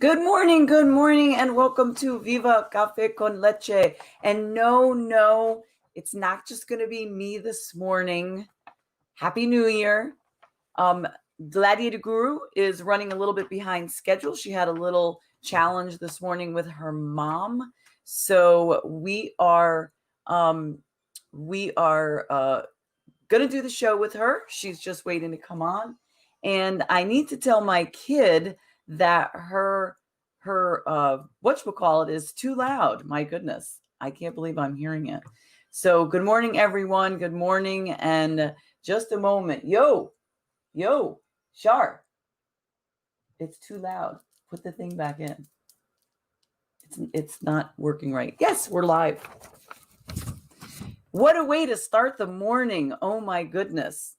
Good morning, and welcome to Viva Cafe con Leche. And no, it's not just going to be me this morning. Happy New Year. Gladiator Guru is running a little bit behind schedule. She had a little challenge this morning with her mom. So we are going to do the show with her. She's just waiting to come on. And I need to tell my kid that her whatchamacallit is too loud. My goodness, I can't believe I'm hearing it. So good morning, everyone. Good morning. And just a moment. Yo, Shar, it's too loud. Put the thing back in. It's not working right. Yes, we're live. What a way to start the morning. Oh my goodness.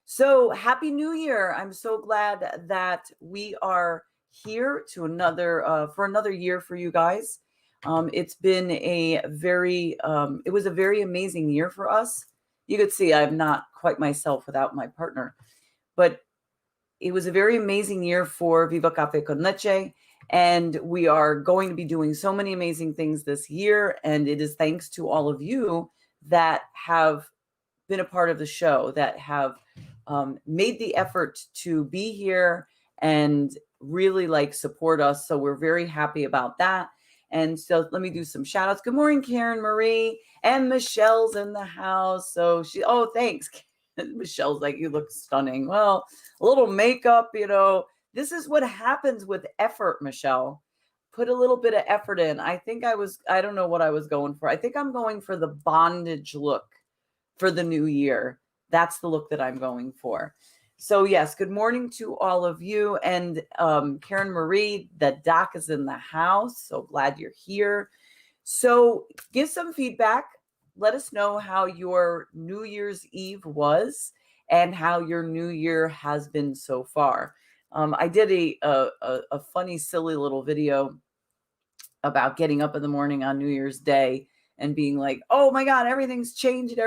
So happy New Year. I'm so glad that we are here to for another year for you guys. It's been it was a very amazing year for us. You could see I'm not quite myself without my partner, but it was a very amazing year for Viva Cafe con Leche. And we are going to be doing so many amazing things this year. And it is thanks to all of you that have been a part of the show, that have made the effort to be here and really support us. So we're very happy about that. And so let me do some shout outs. Good morning, Karen Marie, and Michelle's in the house. So thanks. Michelle's like, you look stunning. Well, a little makeup, this is what happens with effort, Michelle. Put a little bit of effort in. I don't know what I was going for. I think I'm going for the bondage look for the new year. That's the look that I'm going for. So yes, good morning to all of you. And Karen Marie, the doc is in the house. So glad you're here. So give some feedback. Let us know how your New Year's Eve was and how your new year has been so far. I did a funny, silly little video about getting up in the morning on New Year's Day and being like, oh my God, everything's changed.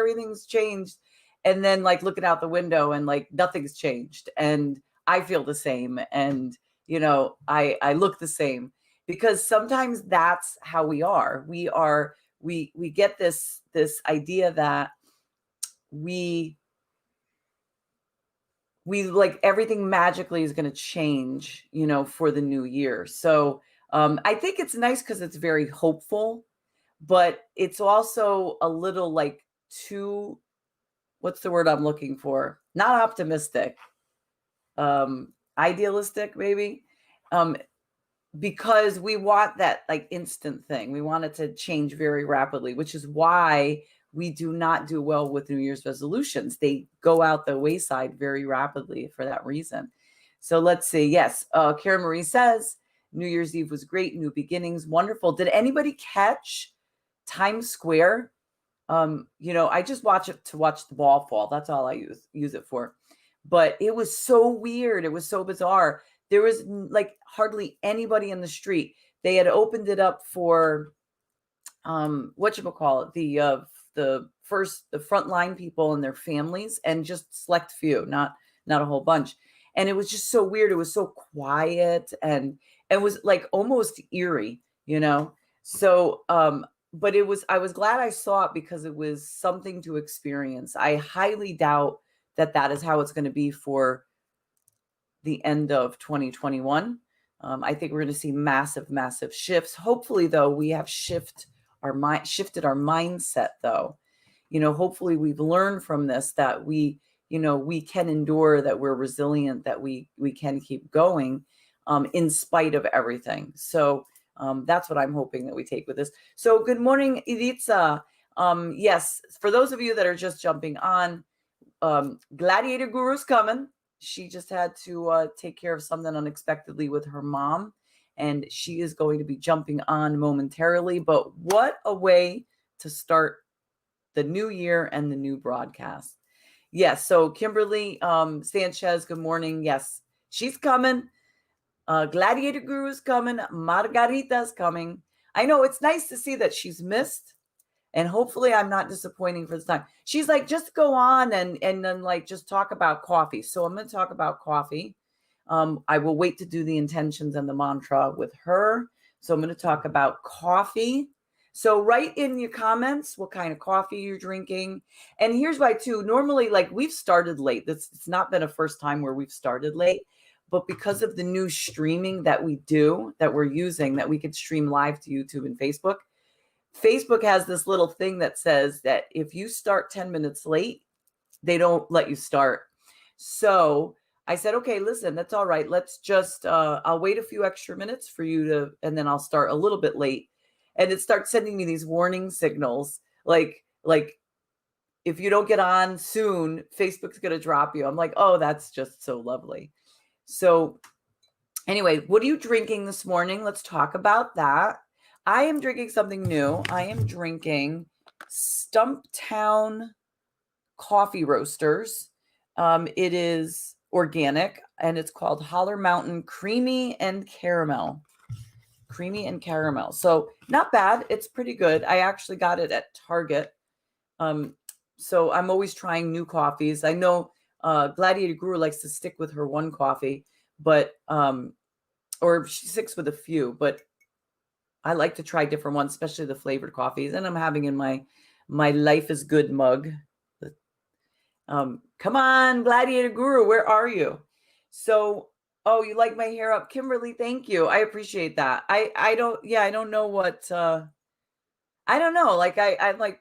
And then looking out the window and nothing's changed. And I feel the same. And, I look the same, because sometimes that's how we are. We get this idea that we everything magically is going to change, for the new year. So I think it's nice because it's very hopeful, but it's also a little too, what's the word I'm looking for? Not optimistic, idealistic maybe, because we want that instant thing. We want it to change very rapidly, which is why we do not do well with New Year's resolutions. They go out the wayside very rapidly for that reason. So let's see. Yes, Karen Marie says, New Year's Eve was great. New beginnings. Wonderful. Did anybody catch Times Square? I just watch it to watch the ball fall. That's all I use it for. But it was so weird. It was so bizarre. There was hardly anybody in the street. They had opened it up for the frontline people and their families, and just select few, not a whole bunch. And it was just so weird. It was so quiet, and it was almost eerie, So but I was glad I saw it, because it was something to experience. I highly doubt that is how it's going to be for the end of 2021. I think we're going to see massive shifts. Hopefully, though, we have shifted our mindset, though. Hopefully we've learned from this that we can endure, that we're resilient, that we can keep going in spite of everything. So that's what I'm hoping that we take with this. So good morning, Iritza. Yes, for those of you that are just jumping on, Gladiator Guru's coming. She just had to take care of something unexpectedly with her mom, and she is going to be jumping on momentarily. But what a way to start the new year and the new broadcast. Yes, so Kimberly Sanchez, good morning. Yes, she's coming. Gladiator Guru's coming. Margarita's coming. I know it's nice to see that she's missed. And hopefully I'm not disappointing for this time. She's like, just go on and then just talk about coffee. So I'm going to talk about coffee. I will wait to do the intentions and the mantra with her. So I'm going to talk about coffee. So write in your comments what kind of coffee you're drinking. And here's why too. Normally, like, we've started late. It's not been a first time where we've started late, but because of the new streaming that we do, that we're using, that we could stream live to YouTube and Facebook, Facebook has this little thing that says that if you start 10 minutes late, they don't let you start. So I said, okay, listen, that's all right. Let's just, I'll wait a few extra minutes for you to, and then I'll start a little bit late. And it starts sending me these warning signals, like if you don't get on soon, Facebook's going to drop you. I'm like, oh, that's just so lovely. So anyway, what are you drinking this morning? Let's talk about that. I am drinking something new. I am drinking Stumptown Coffee Roasters. It is organic and it's called Holler Mountain Creamy and Caramel. Creamy and caramel. So not bad. It's pretty good. I actually got it at Target. So I'm always trying new coffees. I know Gladiator Guru likes to stick with her one coffee, but or she sticks with a few, but I like to try different ones, especially the flavored coffees. And I'm having in my Life is Good mug. Come on, Gladiator Guru, where are you? So, oh, you like my hair up, Kimberly? Thank you. I appreciate that. I don't know what. I don't know. Like I'm like,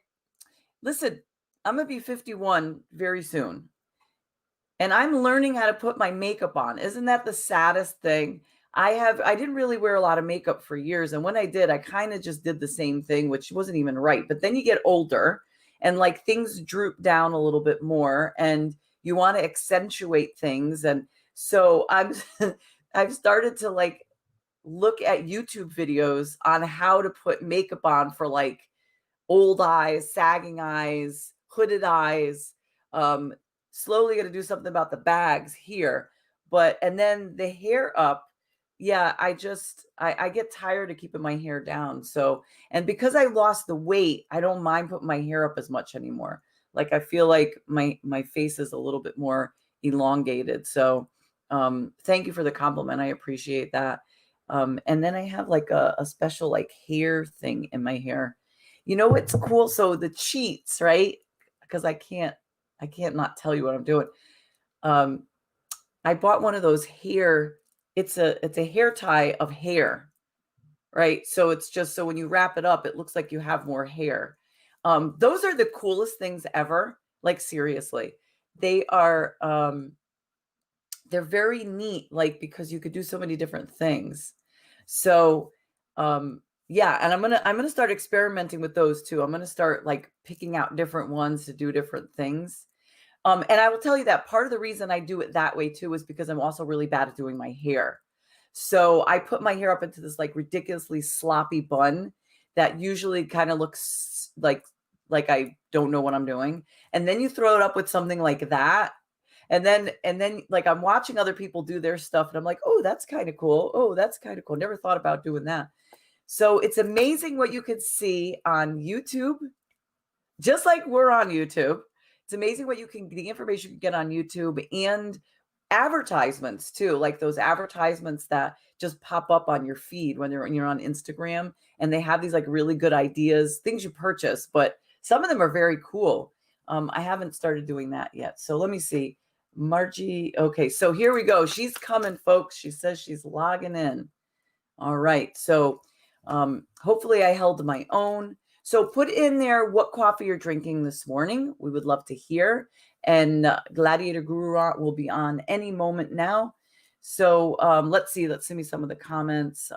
listen, I'm gonna be 51 very soon, and I'm learning how to put my makeup on. Isn't that the saddest thing? I didn't really wear a lot of makeup for years, and when I did, I kind of just did the same thing, which wasn't even right. But then you get older, and like things droop down a little bit more, and you want to accentuate things, and so I've started to like look at YouTube videos on how to put makeup on for like old eyes, sagging eyes, hooded eyes. Slowly going to do something about the bags here, and then the hair up. Yeah, I get tired of keeping my hair down. So, and because I lost the weight, I don't mind putting my hair up as much anymore. Like I feel like my face is a little bit more elongated. So, thank you for the compliment. I appreciate that. And then I have like a special like hair thing in my hair. You know what's cool? So the cheats, right? Because I can't not tell you what I'm doing. I bought one of those hair. It's a hair tie of hair, right? So it's just so when you wrap it up, it looks like you have more hair. Those are the coolest things ever. Like seriously, they are. They're very neat, like because you could do so many different things. So, yeah, and I'm gonna start experimenting with those too. I'm gonna start like picking out different ones to do different things. And I will tell you that part of the reason I do it that way too is because I'm also really bad at doing my hair. So I put my hair up into this like ridiculously sloppy bun that usually kind of looks like I don't know what I'm doing. And then you throw it up with something like that. And then like I'm watching other people do their stuff and I'm like, oh, that's kind of cool. Oh, that's kind of cool. Never thought about doing that. So it's amazing what you can see on YouTube, just like we're on YouTube. It's amazing what the information you can get on YouTube and advertisements too, like those advertisements that just pop up on your feed when you're on Instagram and they have these like really good ideas, things you purchase, but some of them are very cool. I haven't started doing that yet. So let me see. Margie. Okay. So here we go. She's coming, folks. She says she's logging in. All right. So hopefully I held my own. So put in there what coffee you're drinking this morning. We would love to hear. And Gladiator Guru will be on any moment now. So let's see. Let's send me some of the comments.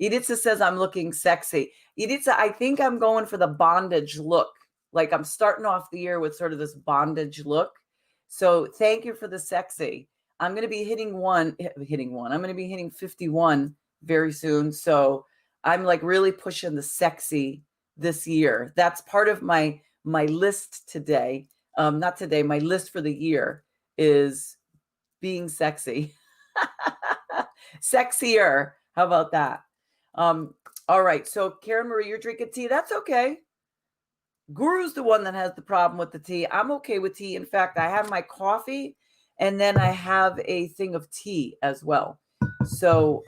Editha says I'm looking sexy. Editha, I think I'm going for the bondage look. Like I'm starting off the year with sort of this bondage look. So thank you for the sexy. I'm going to be hitting one. I'm going to be hitting 51 very soon. So I'm like really pushing the sexy this year. That's part of my list today. Not today. My list for the year is being sexy. Sexier. How about that? All right. So Karen Marie, you're drinking tea. That's okay. Guru's the one that has the problem with the tea. I'm okay with tea. In fact, I have my coffee And then I have a thing of tea as well. So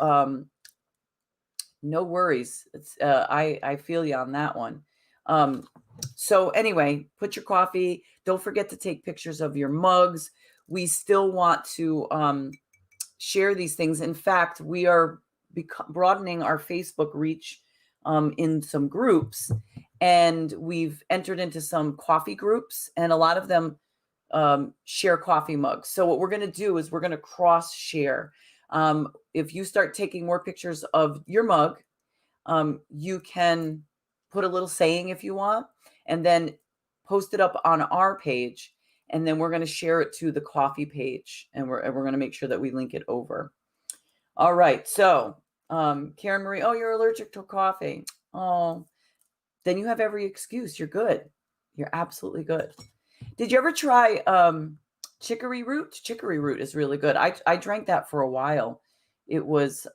no worries. It's I feel you on that one. So anyway, put your coffee. Don't forget to take pictures of your mugs. We still want to share these things. In fact, we are broadening our Facebook reach in some groups, and we've entered into some coffee groups, and a lot of them share coffee mugs. So what we're going to do is we're going to cross share. If you start taking more pictures of your mug, you can put a little saying if you want, and then post it up on our page. And then we're going to share it to the coffee page, and we're going to make sure that we link it over. All right. So, Karen Marie, oh, you're allergic to coffee. Oh, then you have every excuse. You're good. You're absolutely good. Did you ever try chicory root? Chicory root is really good. I drank that for a while. It was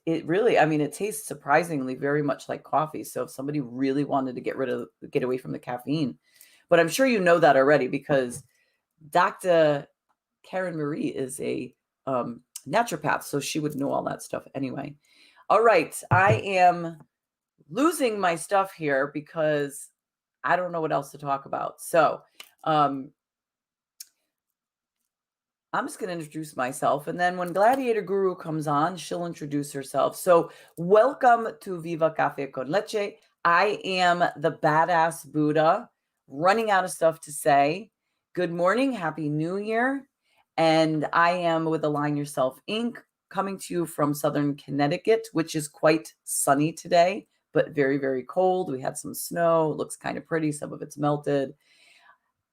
it really, I mean, it tastes surprisingly very much like coffee. So if somebody really wanted to get away from the caffeine, but I'm sure you know that already because Dr. Karen Marie is a naturopath, so she would know all that stuff anyway. All right, I am losing my stuff here because I don't know what else to talk about. So I'm just going to introduce myself, and then when Gladiator Guru comes on, she'll introduce herself. So welcome to Viva Cafe con Leche. I am the badass Buddha, running out of stuff to say. Good morning, Happy New Year. And I am with Align Yourself Inc., coming to you from Southern Connecticut, which is quite sunny today, but very, very cold. We had some snow. It looks kind of pretty. Some of it's melted.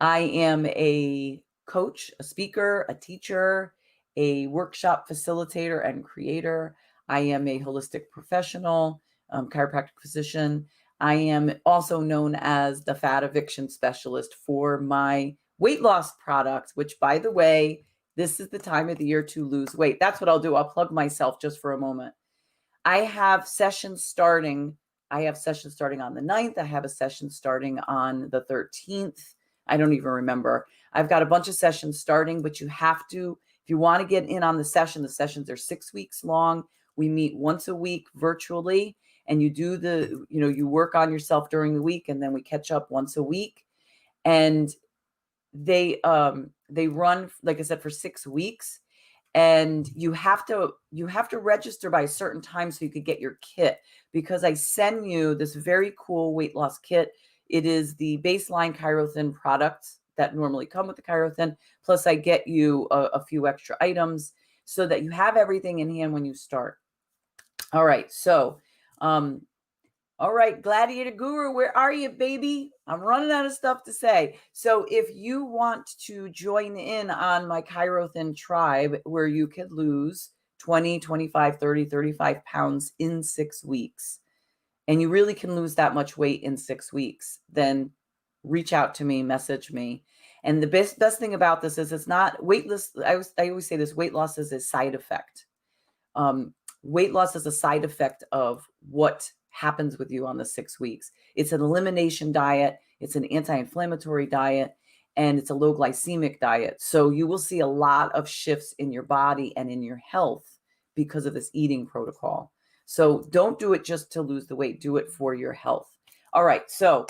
I am a coach, a speaker, a teacher, a workshop facilitator and creator. I am a holistic professional, chiropractic physician. I am also known as the fat eviction specialist for my weight loss product, which, by the way, this is the time of the year to lose weight. That's what I'll do. I'll plug myself just for a moment. I have sessions starting. I have sessions starting on the 9th. I have a session starting on the 13th. I don't even remember. I've got a bunch of sessions starting, but you have to, if you want to get in on the sessions are 6 weeks long. We meet once a week virtually, and you do you work on yourself during the week, and then we catch up once a week. And they run, like I said, for 6 weeks, and you have to register by a certain time so you could get your kit, because I send you this very cool weight loss kit. It is the baseline Chirothin products that normally come with the Chirothin, plus I get you a few extra items so that you have everything in hand when you start. All right, so all right, Gladiator Guru, where are you, baby? I'm running out of stuff to say. So if you want to join in on my Chirothin tribe, where you could lose 20, 25, 30, 35 pounds in 6 weeks, and you really can lose that much weight in 6 weeks, then reach out to me, message me. And the best thing about this is it's not weight loss. I always say this: weight loss is a side effect. Weight loss is a side effect of what happens with you on the 6 weeks. It's an elimination diet. It's an anti-inflammatory diet, and it's a low glycemic diet. So you will see a lot of shifts in your body and in your health because of this eating protocol. So don't do it just to lose the weight. Do it for your health. All right. So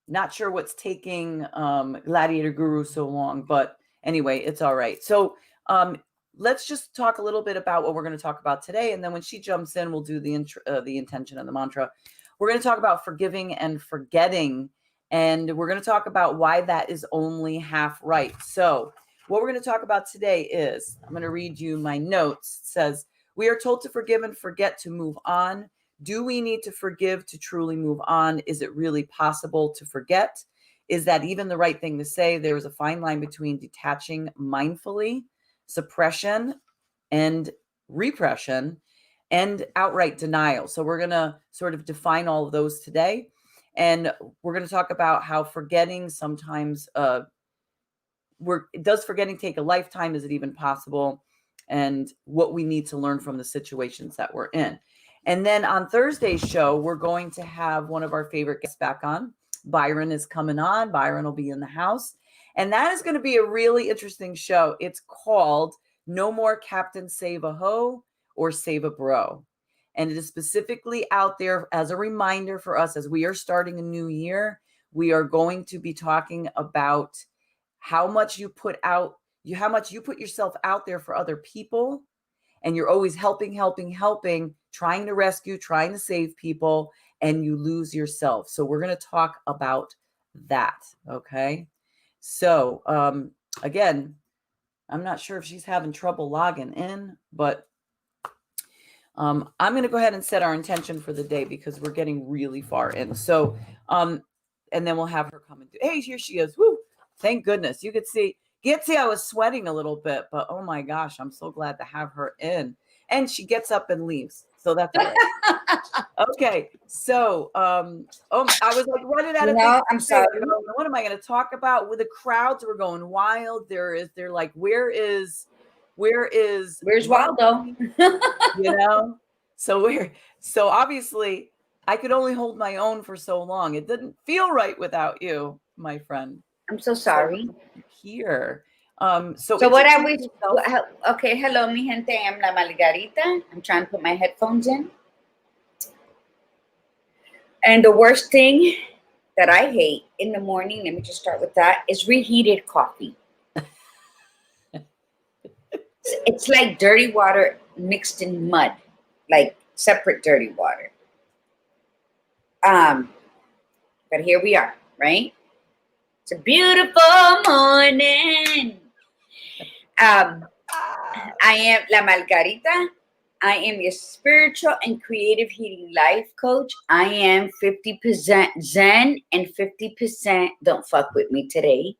not sure what's taking Gladiator Guru so long, but anyway, it's all right. So let's just talk a little bit about what we're going to talk about today. And then when she jumps in, we'll do the intention and the mantra. We're going to talk about forgiving and forgetting. And we're going to talk about why that is only half right. So what we're going to talk about today is, I'm going to read you my notes. It says, we are told to forgive and forget to move on. Do we need to forgive to truly move on? Is it really possible to forget? Is that even the right thing to say? There is a fine line between detaching mindfully, suppression and repression, and outright denial. So we're going to sort of define all of those today. And we're going to talk about how forgetting sometimes, does forgetting take a lifetime? Is it even possible? And what we need to learn from the situations that we're in. And then on Thursday's show, we're going to have one of our favorite guests back on. Byron is coming on. Byron will be in the house. And that is going to be a really interesting show. It's called No More Captain Save a Hoe or Save a Bro. And it is specifically out there as a reminder for us as we are starting a new year. We are going to be talking about how much you put yourself out there for other people. And you're always helping, trying to rescue, trying to save people, and you lose yourself. So we're going to talk about that. Okay. So again, I'm not sure if she's having trouble logging in, but I'm going to go ahead and set our intention for the day because we're getting really far in. So, and then we'll have her come and do. Hey, here she is. Woo! Thank goodness. You could see I was sweating a little bit, but oh my gosh, I'm so glad to have her in. And she gets up and leaves, so that's all right. Okay, so I was like running out of things. I'm sorry. What am I going to talk about? With the crowds were going wild. They're like, where's Waldo? You know, so obviously I could only hold my own for so long. It didn't feel right without you, my friend. I'm so sorry. So here. So what are we? Okay, hello, mi gente. I'm La Margarita. I'm trying to put my headphones in. And the worst thing that I hate in the morning, let me just start with that, is reheated coffee. It's like dirty water mixed in mud, like separate dirty water. But here we are, right? It's a beautiful morning. I am La Margarita. I am your spiritual and creative healing life coach. I am 50% Zen and 50% don't fuck with me today.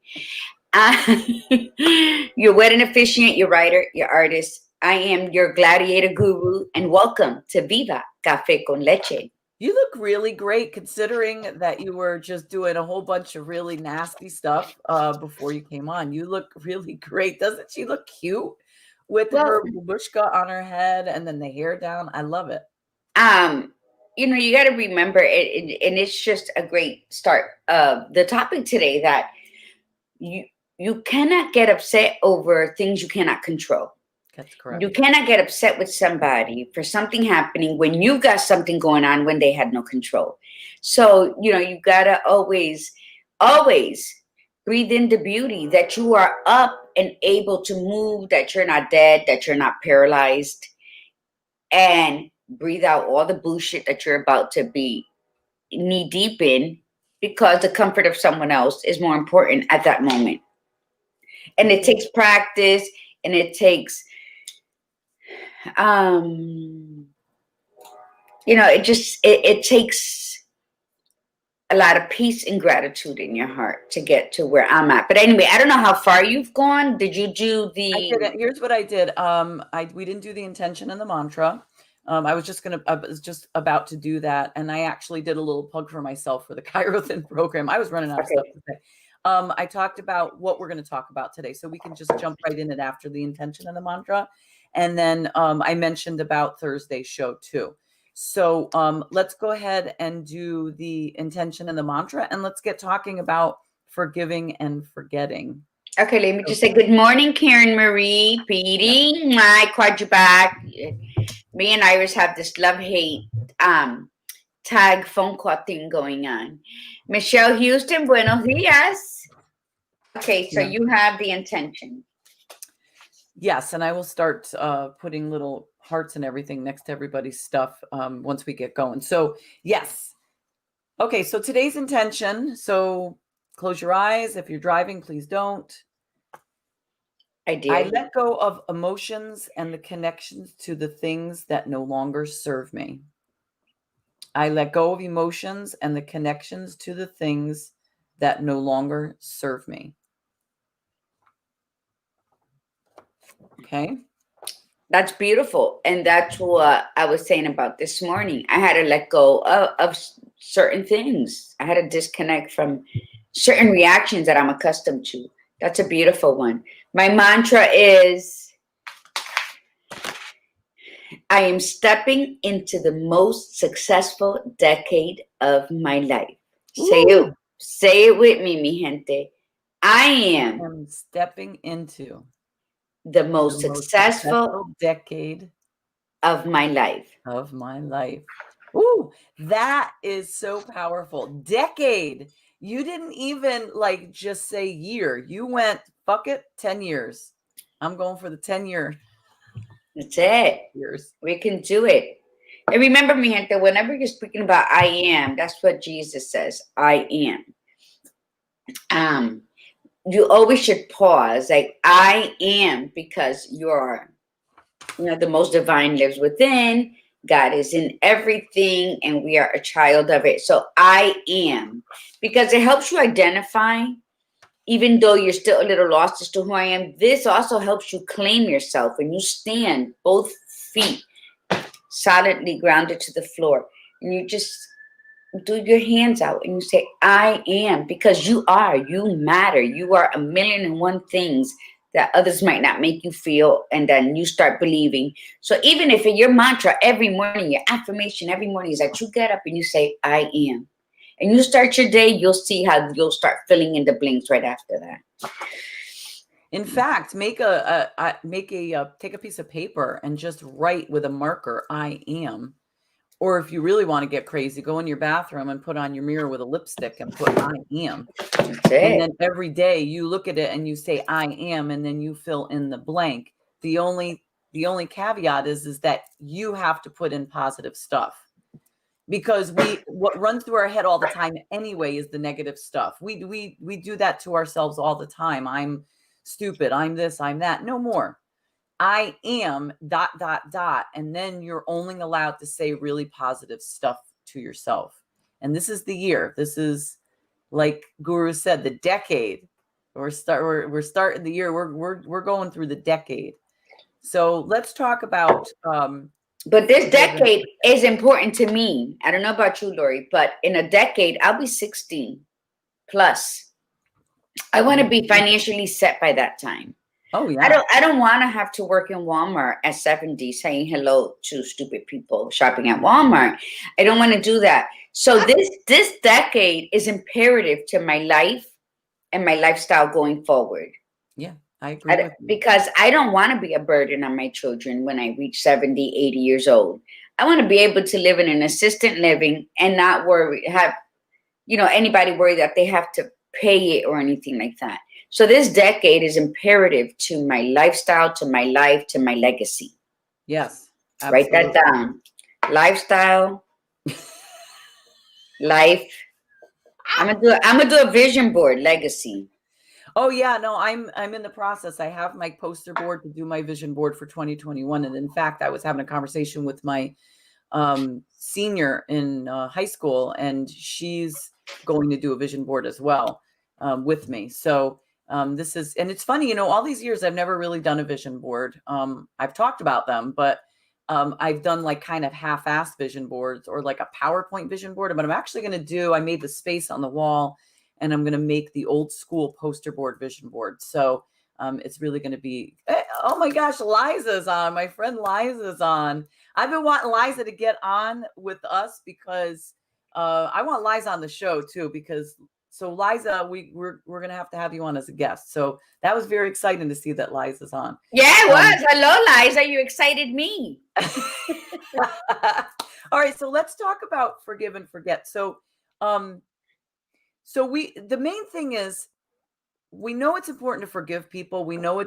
Your wedding officiant, your writer, your artist. I am your gladiator guru, and welcome to Viva Cafe con Leche. You look really great considering that you were just doing a whole bunch of really nasty stuff before you came on. You look really great. Doesn't she look cute with her babushka on her head and then the hair down? I love it. You got to remember it, and it's just a great start. The topic today that you cannot get upset over things you cannot control. That's correct. You cannot get upset with somebody for something happening when you got something going on when they had no control. So, you got to always breathe in the beauty that you are up and able to move, that you're not dead, that you're not paralyzed, and breathe out all the bullshit that you're about to be knee deep in, because the comfort of someone else is more important at that moment. And it takes practice, and it takes it takes a lot of peace and gratitude in your heart to get to where I'm at. But anyway, I don't know how far you've gone. Did you do the? I didn't. Here's what I did. We didn't do the intention and the mantra. I was just about to do that, and I actually did a little plug for myself for the Kairos program. I was running out of stuff to say. I talked about what we're going to talk about today, so we can just jump right in it after the intention and the mantra. And then I mentioned about Thursday's show too. So let's go ahead and do the intention and the mantra, and let's get talking about forgiving and forgetting. Okay, let me just say good morning, Karen Marie, Petey, my quadruback. Me and Iris have this love-hate tag phone call thing going on. Michelle Houston, buenos dias. Okay, so you have the intention. Yes, and I will start putting little hearts and everything next to everybody's stuff once we get going. So, yes. Okay, so today's intention. So, close your eyes. If you're driving, please don't. I did. I let go of emotions and the connections to the things that no longer serve me. I let go of emotions and the connections to the things that no longer serve me. Okay. That's beautiful. And that's what I was saying about this morning. I had to let go of certain things. I had to disconnect from certain reactions that I'm accustomed to. That's a beautiful one. My mantra is, I am stepping into the most successful decade of my life. Say it with me, mi gente. I am I'm stepping into the the most most successful successful decade of my life. of my life. Ooh, that is so powerful. Decade. You didn't even like just say year. You went, fuck it, 10 years. I'm going for the 10-year That's it. years. We can do it. And remember, mi gente, whenever you're speaking about I am, that's what Jesus says. I am. You always should pause, like I am, because you're, the most divine lives within. God is in everything, and we are a child of it. So I am, because it helps you identify, even though you're still a little lost as to who I am. This also helps you claim yourself when you stand both feet solidly grounded to the floor, and you just do your hands out and you say, I am, because you matter. You are 1,000,001 things that others might not make you feel. And then you start believing. So even if your mantra every morning, your affirmation every morning is that you get up and you say, I am, and you start your day, you'll see how you'll start filling in the blanks right after that. In fact, take a piece of paper and just write with a marker, I am. Or if you really want to get crazy, go in your bathroom and put on your mirror with a lipstick and put I am. That's And it. then every day you look at it and you say I am, and then you fill in the blank. The only caveat is that you have to put in positive stuff, because what runs through our head all the time anyway is the negative stuff. We do that to ourselves all the time. I'm stupid, I'm this, I'm that. No more. I am ... and then you're only allowed to say really positive stuff to yourself. And this is the year. This is, like Guru said, the decade. We're starting the year. We're going through the decade. So let's talk about But this decade is important to me. I don't know about you, Lori, but in a decade, I'll be 16 plus. I want to be financially set by that time. Oh yeah. I don't want to have to work in Walmart at 70 saying hello to stupid people shopping at Walmart. I don't want to do that. So this decade is imperative to my life and my lifestyle going forward. Yeah, I agree with you. Because I don't want to be a burden on my children when I reach 70, 80 years old. I want to be able to live in an assisted living and not have anybody worry that they have to pay it or anything like that. So this decade is imperative to my lifestyle, to my life, to my legacy. Yes, absolutely. Write that down. Lifestyle, life. I'm gonna do a vision board, legacy. Oh yeah, no, I'm in the process. I have my poster board to do my vision board for 2021, and in fact, I was having a conversation with my senior in high school, and she's going to do a vision board as well with me. So this is, and it's funny, all these years I've never really done a vision board. I've talked about them, but I've done like kind of half-assed vision boards or like a PowerPoint vision board. But I'm actually going to I made the space on the wall, and I'm going to make the old school poster board vision board. So it's really going to be, oh my gosh, Liza's on. My friend Liza's on. I've been wanting Liza to get on with us because I want Liza on the show too, because so Liza, we're going to have you on as a guest. So that was very exciting to see that Liza's on. Yeah, it was. Hello, Liza. You excited me. All right. So let's talk about forgive and forget. So, the main thing is, we know it's important to forgive people. We know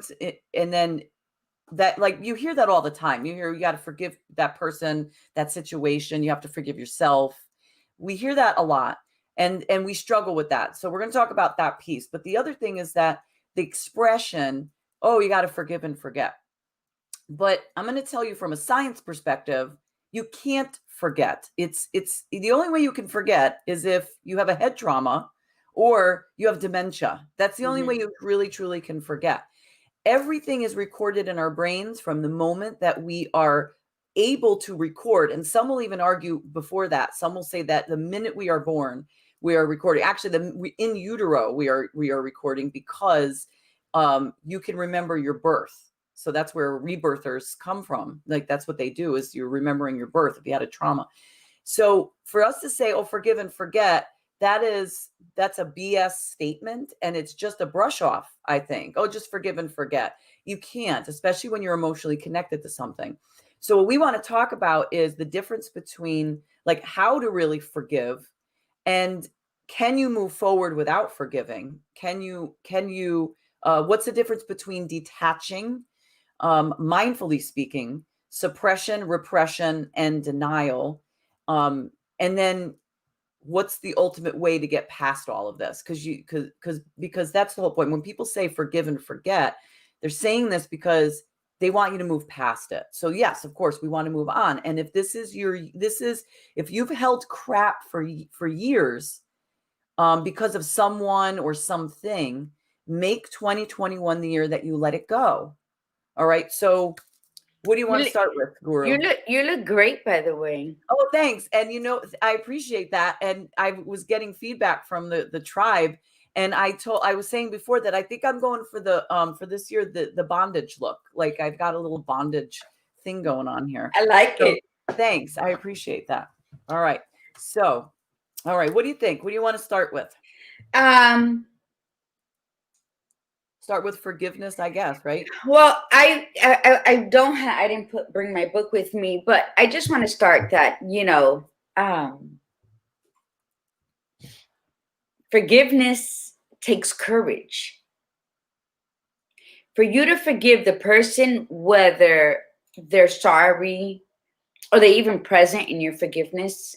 and then that, like, you hear that all the time. You hear, you got to forgive that person, that situation. You have to forgive yourself. We hear that a lot, and we struggle with that. So we're going to talk about that piece. But the other thing is that the expression, oh, you got to forgive and forget. But I'm going to tell you from a science perspective, you can't forget. It's the only way you can forget is if you have a head trauma or you have dementia. That's the only way you really, truly can forget. Everything is recorded in our brains from the moment that we are able to record. And some will even argue before that. Some will say that the minute we are born, we are recording. Actually, in utero, we are recording, because you can remember your birth. So that's where rebirthers come from. Like, that's what they do, is you're remembering your birth if you had a trauma. So for us to say, oh, forgive and forget, that's a BS statement, and it's just a brush off, I think. Oh, just forgive and forget. You can't, especially when you're emotionally connected to something. So what we want to talk about is the difference between like how to really forgive, and can you move forward without forgiving? Can you what's the difference between detaching, mindfully speaking, suppression, repression, and denial? And then what's the ultimate way to get past all of this? Because that's the whole point. When people say forgive and forget, they're saying this because they want you to move past it. So yes, of course, we want to move on. And if if you've held crap for years, because of someone or something, make 2021 the year that you let it go. All right. So what do you want to start with, Guru? You look great, by the way. Oh, thanks. And I appreciate that. And I was getting feedback from the tribe. And I was saying before that I think I'm going for this year the bondage look. Like I've got a little bondage thing going on here. I like So, it. thanks. I appreciate that. All right. So, all right. What do you think? What do you want to start with? Start with forgiveness, I guess, right? Well, I don't have, I didn't bring my book with me, but I just want to start that, forgiveness takes courage. For you to forgive the person, whether they're sorry or they're even present in your forgiveness,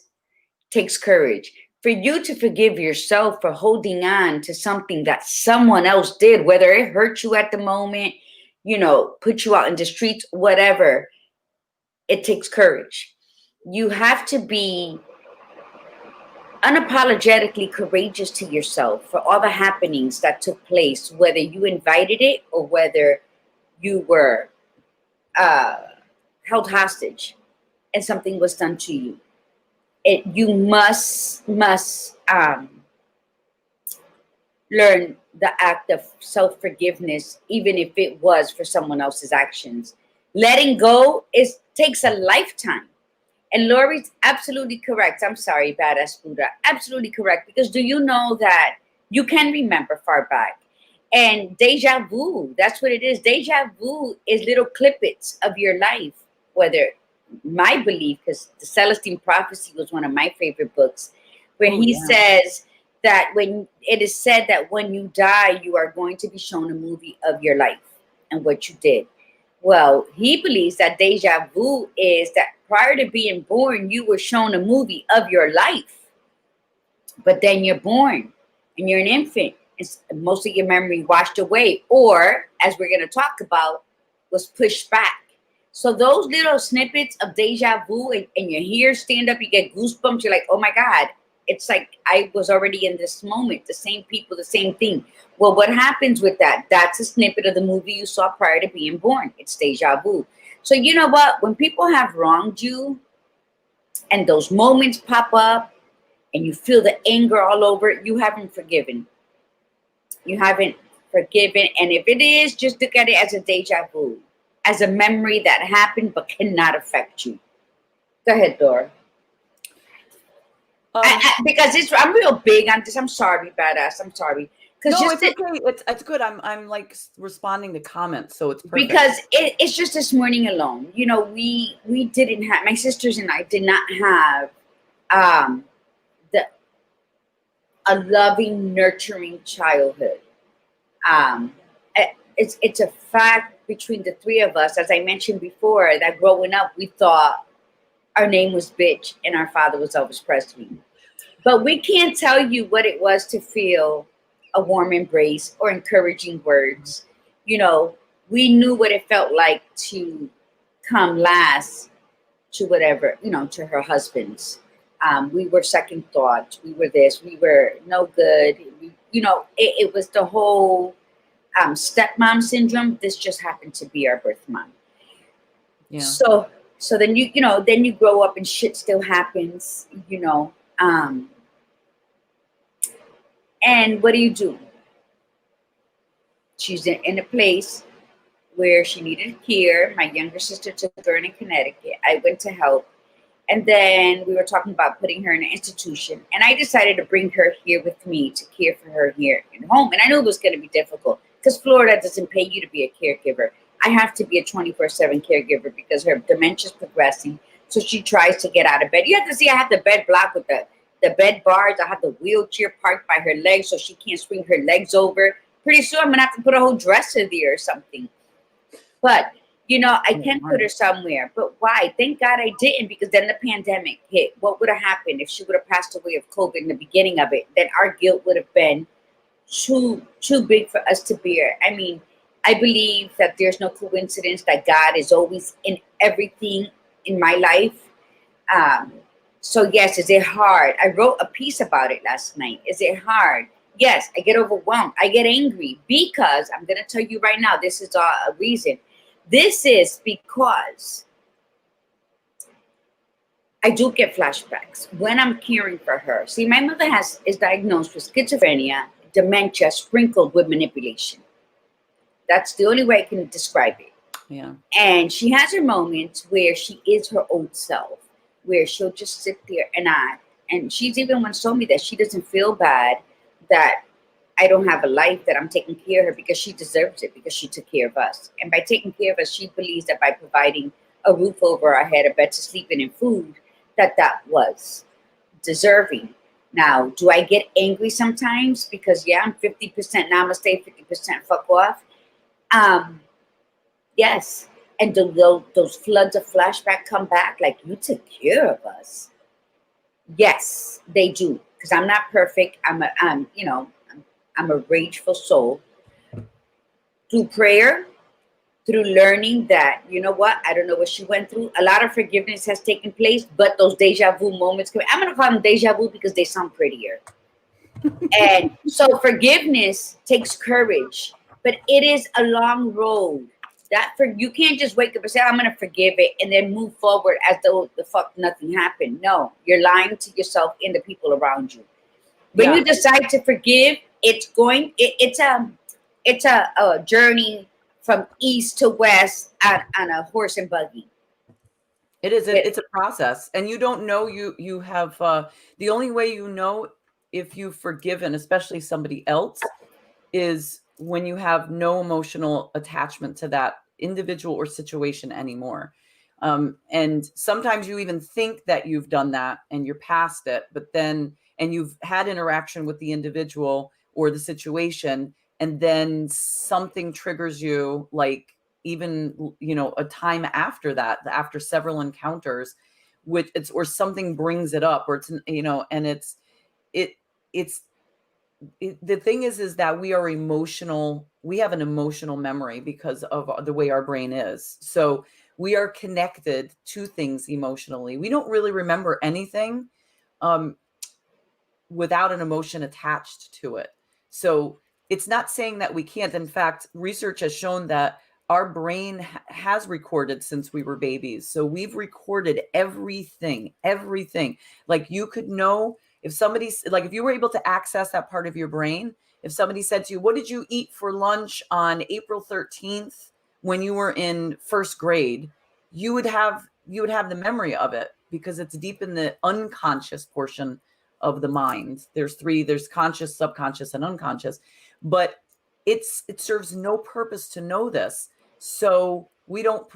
takes courage. For you to forgive yourself for holding on to something that someone else did, whether it hurt you at the moment, put you out in the streets, whatever, it takes courage. You have to be unapologetically courageous to yourself for all the happenings that took place, whether you invited it or whether you were held hostage and something was done to you. You must learn the act of self-forgiveness, even if it was for someone else's actions. Letting go takes a lifetime. And Lori's absolutely correct. I'm sorry, Badass Buddha. Absolutely correct. Because do you know that you can remember far back? And deja vu, that's what it is. Deja vu is little clippets of your life. Whether my belief, because the Celestine Prophecy was one of my favorite books, where he says that when it is said that when you die, you are going to be shown a movie of your life and what you did. Well, he believes that deja vu is that prior to being born, you were shown a movie of your life. But then you're born and you're an infant. Most of your memory washed away, or, as we're going to talk about, was pushed back. So those little snippets of deja vu, and your hair stand up, you get goosebumps. You're like, oh my God, it's like I was already in this moment, the same people, the same thing. Well, what happens with that? That's a snippet of the movie you saw prior to being born. It's deja vu. So you know what? When people have wronged you and those moments pop up and you feel the anger all over, you haven't forgiven. You haven't forgiven. And if it is, just look at it as a deja vu, as a memory that happened but cannot affect you. Go ahead, Dora. Because I'm real big on this. I'm sorry, Badass. I'm sorry. No, it's okay. It's good. I'm like responding to comments, so it's perfect. Because it's just this morning alone. We didn't have, my sisters and I did not have a loving, nurturing childhood. It's a fact between the three of us, as I mentioned before, that growing up we thought our name was Bitch and our father was Elvis Presley. But we can't tell you what it was to feel a warm embrace or encouraging words. We knew what it felt like to come last to whatever, to her husband's. We were second thought. We were this. We were no good. It was the whole stepmom syndrome. This just happened to be our birth mom. Yeah. So then then you grow up and shit still happens. And what do? She's in a place where she needed care. My younger sister took her in Connecticut. I went to help. And then we were talking about putting her in an institution. And I decided to bring her here with me to care for her here at home. And I knew it was going to be difficult because Florida doesn't pay you to be a caregiver. I have to be a 24/7 caregiver because her dementia is progressing. So she tries to get out of bed. You have to see I have the bed blocked with the bed bars. I have the wheelchair parked by her legs so she can't swing her legs over. Pretty soon I'm going to have to put a whole dresser there or something. But I can put her somewhere, but why? Thank God I didn't, because then the pandemic hit. What would have happened if she would have passed away of COVID in the beginning of it? Then our guilt would have been too big for us to bear. I mean, I believe that there's no coincidence that God is always in everything in my life. So yes, is it hard? I wrote a piece about it last night. Is it hard? Yes, I get overwhelmed. I get angry because I'm going to tell you right now, this is a reason. This is because I do get flashbacks when I'm caring for her. See, my mother is diagnosed with schizophrenia, dementia, sprinkled with manipulation. That's the only way I can describe it. Yeah. And she has her moments where she is her old self, where she'll just sit there and act. And she's even once told me that she doesn't feel bad that I don't have a life, that I'm taking care of her, because she deserves it, because she took care of us. And by taking care of us, she believes that by providing a roof over our head, a bed to sleep in, and food, that was deserving. Now, do I get angry sometimes? Because, I'm 50% namaste, 50% fuck off. Yes. And those floods of flashback come back like, you took care of us. Yes, they do. Because I'm not perfect. I'm a rageful soul. Through prayer, through learning that, you know what, I don't know what she went through. A lot of forgiveness has taken place, but those deja vu moments, I'm going to call them deja vu because they sound prettier. And so forgiveness takes courage, but it is a long road. You can't just wake up and say, I'm going to forgive it and then move forward as though the fuck nothing happened. No, you're lying to yourself and the people around you. When you decide to forgive, it's a journey from east to west on a horse and buggy. It is. It's a process, and you don't know you have the only way you know if you've forgiven, especially somebody else, is when you have no emotional attachment to that individual or situation anymore. And sometimes you even think that you've done that and you're past it, but then and you've had interaction with the individual or the situation, and then something triggers you, like even a time after that, after several encounters, which it's or something brings it up, or it's and it's the thing is that we are emotional. We have an emotional memory because of the way our brain is. So we are connected to things emotionally. We don't really remember anything without an emotion attached to it. So it's not saying that we can't. In fact, research has shown that our brain has recorded since we were babies. So we've recorded everything. Like you could know if somebody's like, if you were able to access that part of your brain, if somebody said to you, what did you eat for lunch on April 13th when you were in first grade, you would have the memory of it because it's deep in the unconscious portion of the mind. There's conscious, subconscious, and unconscious, but it serves no purpose to know this. So we don't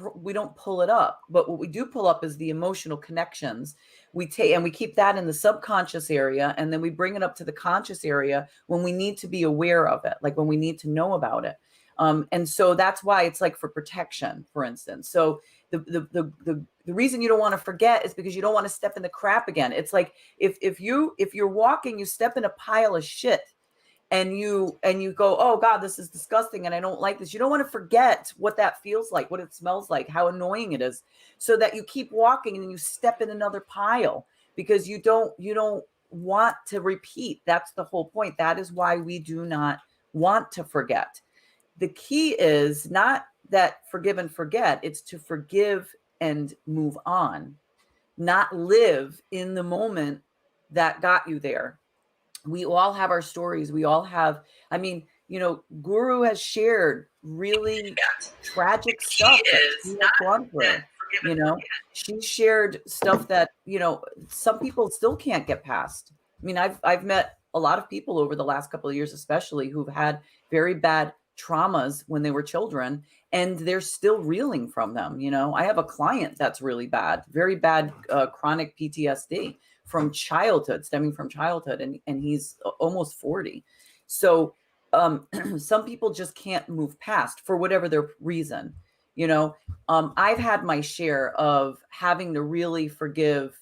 pull it up, but what we do pull up is the emotional connections. We take and we keep that in the subconscious area, and then we bring it up to the conscious area when we need to be aware of it, like when we need to know about it. And so that's why it's like for protection, for instance. So the reason you don't want to forget is because you don't want to step in the crap again. It's like if you're walking, you step in a pile of shit, and you go, oh God, this is disgusting and I don't like this. You don't want to forget what that feels like, what it smells like, how annoying it is, so that you keep walking and you step in another pile because you don't want to repeat. That's the whole point. That is why we do not want to forget. The key is not that forgive and forget, it's to forgive and move on, not live in the moment that got you there. We all have our stories. We all have, I mean, Guru has shared really tragic stuff that he has gone through. you know. She shared stuff that, some people still can't get past. I mean, I've met a lot of people over the last couple of years, especially, who've had very bad traumas when they were children, and they're still reeling from them. I have a client that's really bad, very bad, chronic PTSD from childhood, stemming from childhood, and he's almost 40. So some people just can't move past for whatever their reason. I've had my share of having to really forgive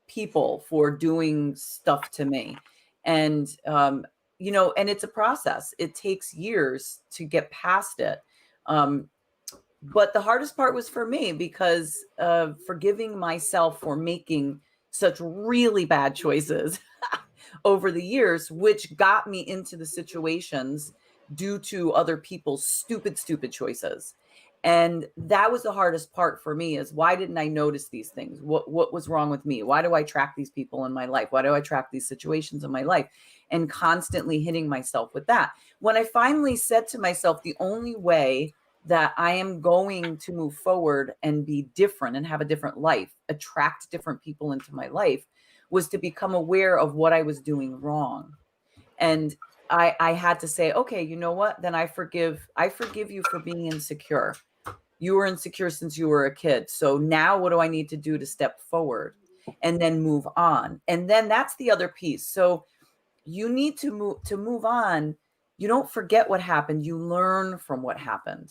people for doing stuff to me. And, and it's a process. It takes years to get past it. But the hardest part was for me, because of forgiving myself for making such really bad choices over the years, which got me into the situations due to other people's stupid choices. And that was the hardest part for me, is why didn't I notice these things? What was wrong with me? Why do I track these people in my life? Why do I track these situations in my life? And constantly hitting myself with that. When I finally said to myself, the only way that I am going to move forward and be different and have a different life, attract different people into my life, was to become aware of what I was doing wrong. And I had to say, okay, you know what? Then I forgive you for being insecure. You were insecure since you were a kid. So now what do I need to do to step forward and then move on? And then that's the other piece. So you need to move on. You don't forget what happened. You learn from what happened.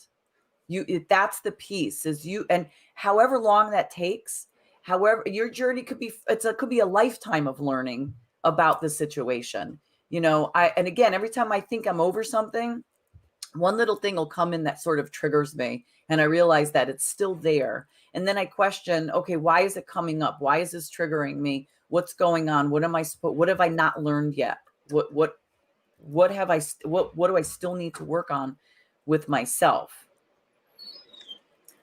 That's the piece, is you, and however long that takes, however your journey could be, could be a lifetime of learning about the situation. And again, every time I think I'm over something, one little thing will come in that sort of triggers me, and I realize that it's still there. And then I question, okay, why is it coming up? Why is this triggering me? What's going on? What have I not learned yet? What do I still need to work on with myself?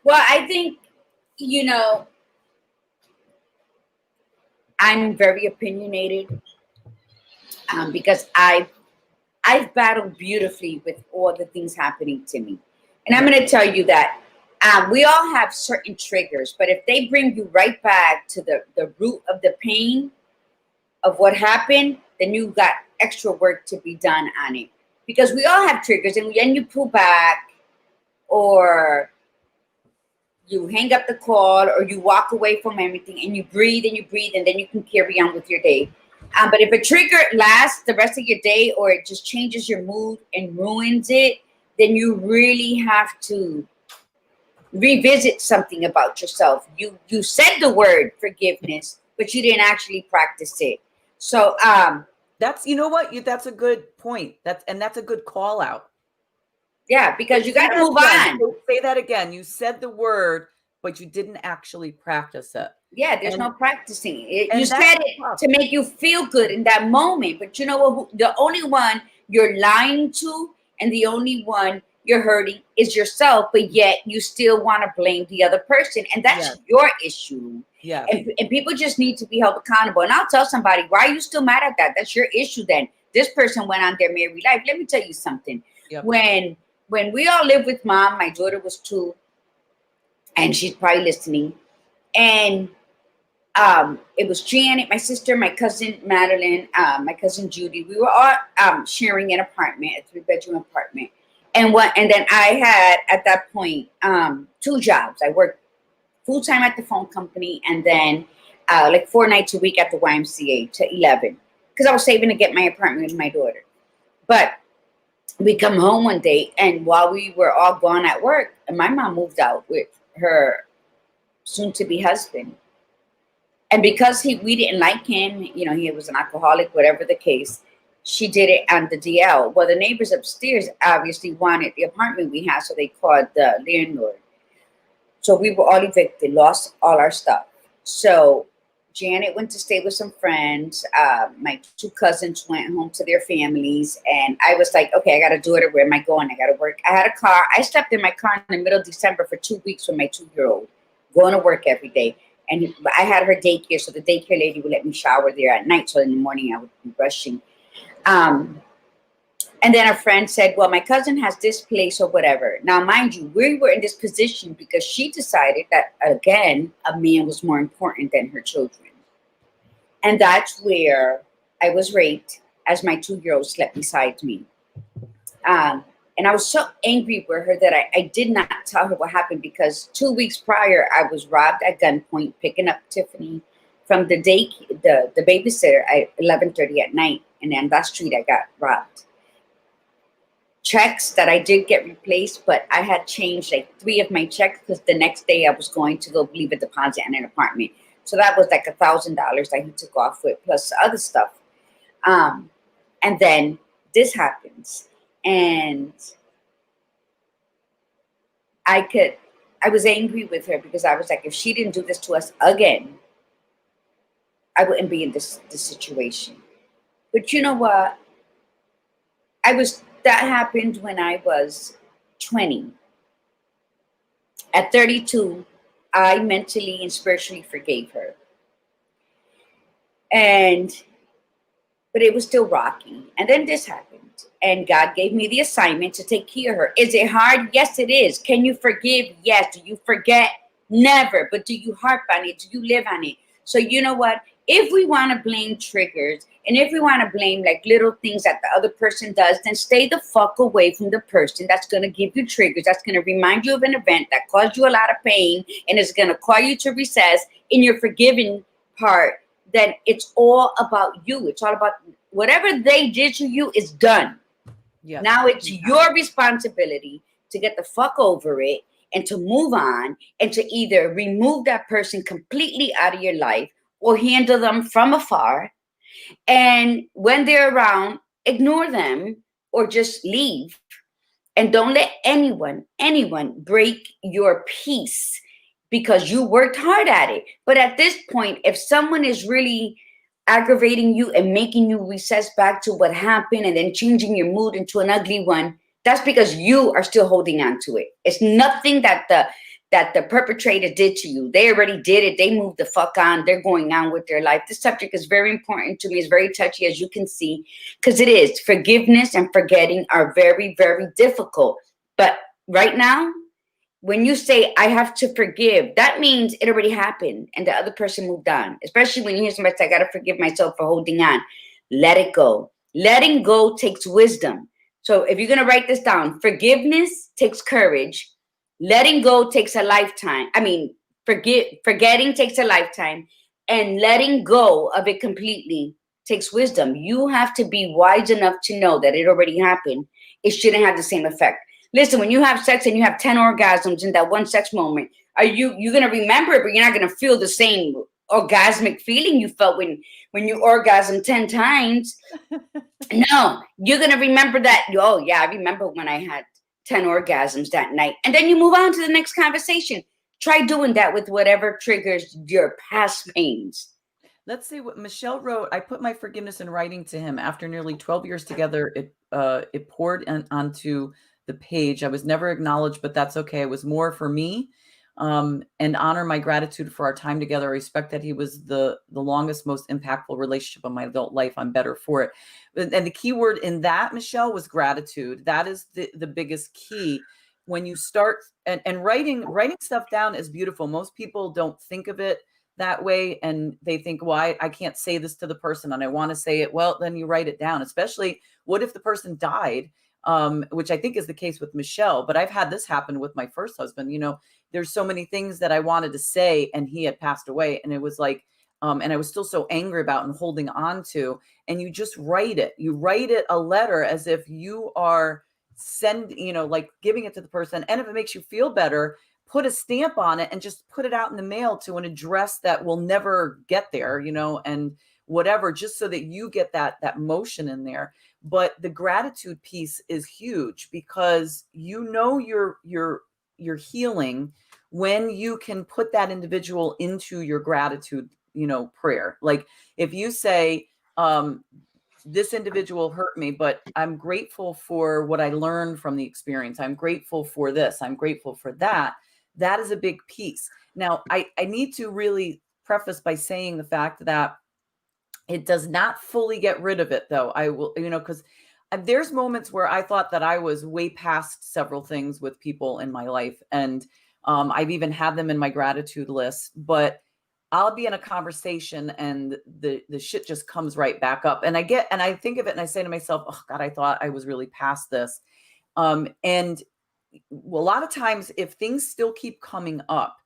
Well, I think, I'm very opinionated, because I've battled beautifully with all the things happening to me. And I'm going to tell you that we all have certain triggers, but if they bring you right back to the root of the pain of what happened, then you've got extra work to be done on it. Because we all have triggers, and then you pull back, or you hang up the call, or you walk away from everything, and you breathe, and then you can carry on with your day. But if a trigger lasts the rest of your day, or it just changes your mood and ruins it, then you really have to revisit something about yourself. You said the word forgiveness, but you didn't actually practice it. So that's, that's a good point. That's a good call out. Yeah, because you got to move on. Say that again. You said the word, but you didn't actually practice it. Yeah, there's no practicing it. You said it to make you feel good in that moment, but you know what? The only one you're lying to, and the only one you're hurting, is yourself. But yet you still want to blame the other person, and that's your issue. Yeah. And people just need to be held accountable. And I'll tell somebody, why are you still mad at that? That's your issue. Then this person went on their merry life. Let me tell you something. Yep. When we all lived with mom, my daughter was 2, and she's probably listening. And it was Janet, my sister, my cousin Madeline, my cousin Judy. We were all sharing an apartment, a 3-bedroom apartment. And then I had at that point 2 jobs. I worked full time at the phone company, and then like 4 nights a week at the YMCA to 11, because I was saving to get my apartment with my daughter. But we come home one day, and while we were all gone at work, and my mom moved out with her soon-to-be husband. And because we didn't like him, he was an alcoholic, whatever the case, she did it on the DL. Well, the neighbors upstairs obviously wanted the apartment we had, so they called the landlord. So we were all evicted, lost all our stuff. So Janet went to stay with some friends. My 2 cousins went home to their families. And I was like, okay, I got a daughter. Where am I going? I got to work. I had a car. I slept in my car in the middle of December for 2 weeks with my 2-year-old, going to work every day. And I had her daycare, so the daycare lady would let me shower there at night. So in the morning I would be brushing. And And then a friend said, well, my cousin has this place or whatever. Now, mind you, we were in this position because she decided that, again, a man was more important than her children. And that's where I was raped as my 2-year-old slept beside me. And I was so angry with her that I did not tell her what happened, because 2 weeks prior, I was robbed at gunpoint, picking up Tiffany from the babysitter at 11:30 at night. And on that street, I got robbed. Checks that I did get replaced, but I had changed like 3 of my checks because the next day I was going to go leave a deposit in an apartment. So that was like $1,000 that he took off with, plus other stuff. And then this happens. And I was angry with her because I was like, if she didn't do this to us again, I wouldn't be in this situation. But you know what? That happened when I was 20. At 32, I mentally and spiritually forgave her. But it was still rocky. And then this happened. And God gave me the assignment to take care of her. Is it hard? Yes, it is. Can you forgive? Yes. Do you forget? Never. But do you harp on it? Do you live on it? So you know what? If we want to blame triggers, and if we want to blame like little things that the other person does, then stay the fuck away from the person that's going to give you triggers, that's going to remind you of an event that caused you a lot of pain, and is going to call you to recess in your forgiving part. Then it's all about you. It's all about whatever they did to you is done. Yes. Now it's your responsibility to get the fuck over it and to move on, and to either remove that person completely out of your life or handle them from afar. And when they're around, ignore them or just leave. And don't let anyone break your peace, because you worked hard at it. But at this point, if someone is really aggravating you and making you recess back to what happened and then changing your mood into an ugly one, that's because you are still holding on to it. It's nothing that the perpetrator did to you. They already did it. They moved the fuck on. They're going on with their life. This subject is very important to me. It's very touchy, as you can see, because it is. Forgiveness and forgetting are very, very difficult. But right now, when you say, I have to forgive, that means it already happened and the other person moved on. Especially when you hear somebody say, I got to forgive myself for holding on. Let it go. Letting go takes wisdom. So if you're going to write this down, forgiveness takes courage. Letting go takes a lifetime. Forgetting takes a lifetime. And letting go of it completely takes wisdom. You have to be wise enough to know that it already happened. It shouldn't have the same effect. Listen, when you have sex and you have 10 orgasms in that one sex moment, you're going to remember it, but you're not going to feel the same orgasmic feeling you felt when you orgasmed 10 times. No, you're going to remember that. Oh, yeah, I remember when I had 10 orgasms that night. And then you move on to the next conversation. Try doing that with whatever triggers your past pains. Let's see what Michelle wrote. I put my forgiveness in writing to him. After nearly 12 years together, it poured onto the page. I was never acknowledged, but that's okay. It was more for me, and honor my gratitude for our time together. I respect that he was the longest, most impactful relationship of my adult life. I'm better for it. And the key word in that, Michelle, was gratitude. That is the biggest key. When you start and writing stuff down is beautiful. Most people don't think of it that way, and they think, well, I can't say this to the person and I want to say it. Well, then you write it down. Especially, what if the person died, which I think is the case with Michelle. But I've had this happen with my first husband. There's so many things that I wanted to say and he had passed away, and it was like, and I was still so angry about and holding on to. And you just write it. You write it a letter as if you are like giving it to the person. And if it makes you feel better, put a stamp on it and just put it out in the mail to an address that will never get there, and whatever, just so that you get that motion in there. But the gratitude piece is huge, because you're healing when you can put that individual into your gratitude, prayer. Like if you say, this individual hurt me, but I'm grateful for what I learned from the experience. I'm grateful for this. I'm grateful for that. That is a big piece. Now, I need to really preface by saying the fact that it does not fully get rid of it, though. I will, because there's moments where I thought that I was way past several things with people in my life. And I've even had them in my gratitude list, but I'll be in a conversation and the shit just comes right back up. And I think of it and I say to myself, oh God, I thought I was really past this. And a lot of times if things still keep coming up,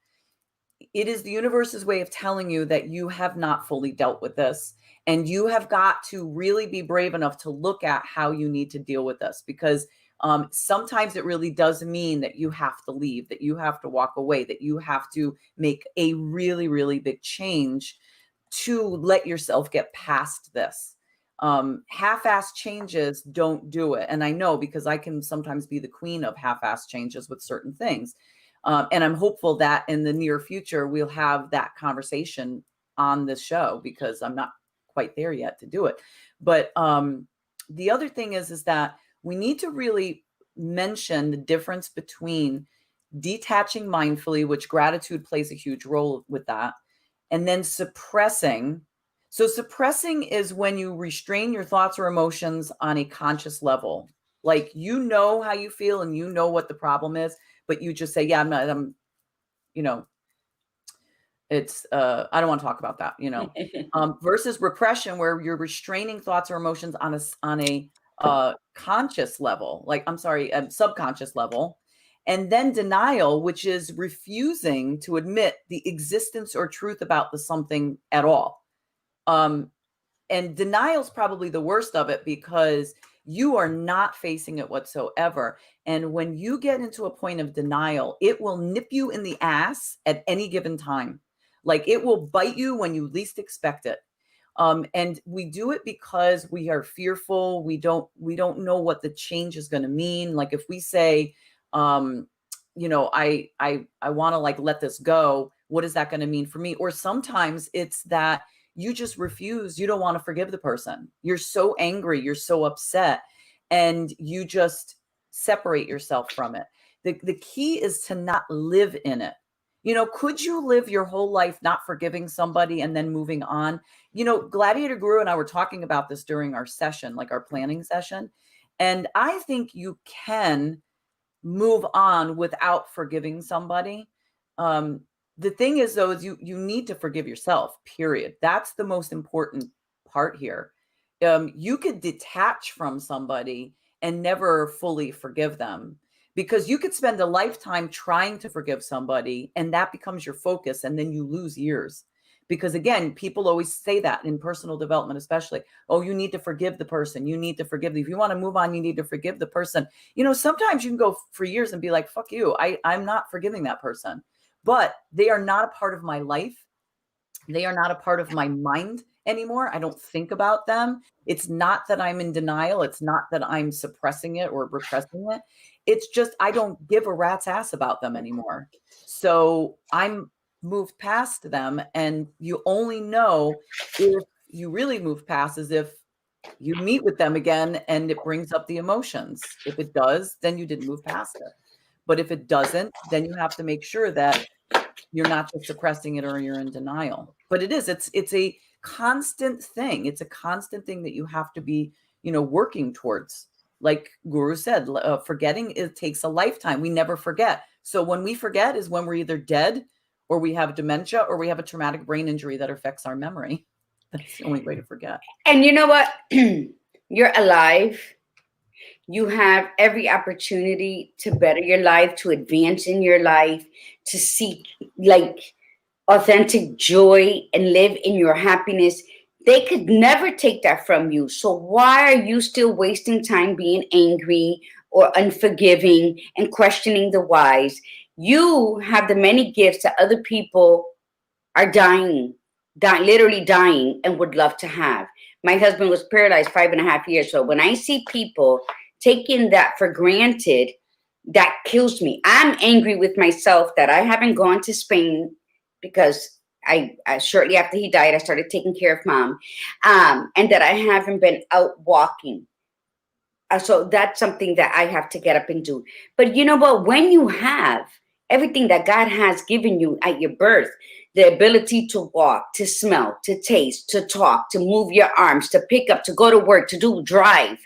it is the universe's way of telling you that you have not fully dealt with this. And you have got to really be brave enough to look at how you need to deal with this, because sometimes it really does mean that you have to leave, that you have to walk away, that you have to make a really, really big change to let yourself get past this. Half-ass changes don't do it. And I know, because I can sometimes be the queen of half-ass changes with certain things. And I'm hopeful that in the near future, we'll have that conversation on this show, because I'm not quite there yet to do it. But the other thing is that we need to really mention the difference between detaching mindfully, which gratitude plays a huge role with that, and then suppressing. So suppressing is when you restrain your thoughts or emotions on a conscious level. Like, you know how you feel and you know what the problem is, but you just say, yeah, it's, I don't want to talk about that, versus repression, where you're restraining thoughts or emotions on a conscious level, subconscious level. And then denial, which is refusing to admit the existence or truth about the something at all. And denial is probably the worst of it, because you are not facing it whatsoever. And when you get into a point of denial, it will nip you in the ass at any given time. Like, it will bite you when you least expect it. And we do it because we are fearful. We don't know what the change is going to mean. Like, if we say, I want to let this go, what is that going to mean for me? Or sometimes it's that you just refuse. You don't want to forgive the person. You're so angry. You're so upset. And you just separate yourself from it. The key is to not live in it. Could you live your whole life not forgiving somebody and then moving on? Gladiator Guru and I were talking about this during our session, like our planning session. And I think you can move on without forgiving somebody. The thing is, though, is you need to forgive yourself, period. That's the most important part here. You could detach from somebody and never fully forgive them, because you could spend a lifetime trying to forgive somebody and that becomes your focus, and then you lose years. Because again, people always say that in personal development, especially, oh, you need to forgive the person. You need to forgive them. If you want to move on, you need to forgive the person. Sometimes you can go for years and be like, fuck you. I'm not forgiving that person. But they are not a part of my life. They are not a part of my mind anymore. I don't think about them. It's not that I'm in denial. It's not that I'm suppressing it or repressing it. It's just I don't give a rat's ass about them anymore. So I'm moved past them. And you only know if you really move past is if you meet with them again and it brings up the emotions. If it does, then you didn't move past it. But if it doesn't, then you have to make sure that you're not just suppressing it or you're in denial. But it's a constant thing. It's a constant thing that you have to be, working towards. Like Guru said, forgetting, it takes a lifetime. We never forget. So when we forget is when we're either dead or we have dementia or we have a traumatic brain injury that affects our memory. That's the only way to forget. And you know what? You're alive. You have every opportunity to better your life, to advance in your life, to seek authentic joy and live in your happiness. They could never take that from you. So why are you still wasting time being angry or unforgiving and questioning the whys? You have the many gifts that other people are literally dying and would love to have. My husband was paralyzed 5.5 years. So when I see people taking that for granted, that kills me. I'm angry with myself that I haven't gone to Spain, because I shortly after he died, I started taking care of mom, and that I haven't been out walking. So that's something that I have to get up and do. But you know what? When you have everything that God has given you at your birth, the ability to walk, to smell, to taste, to talk, to move your arms, to pick up, to go to work, to drive,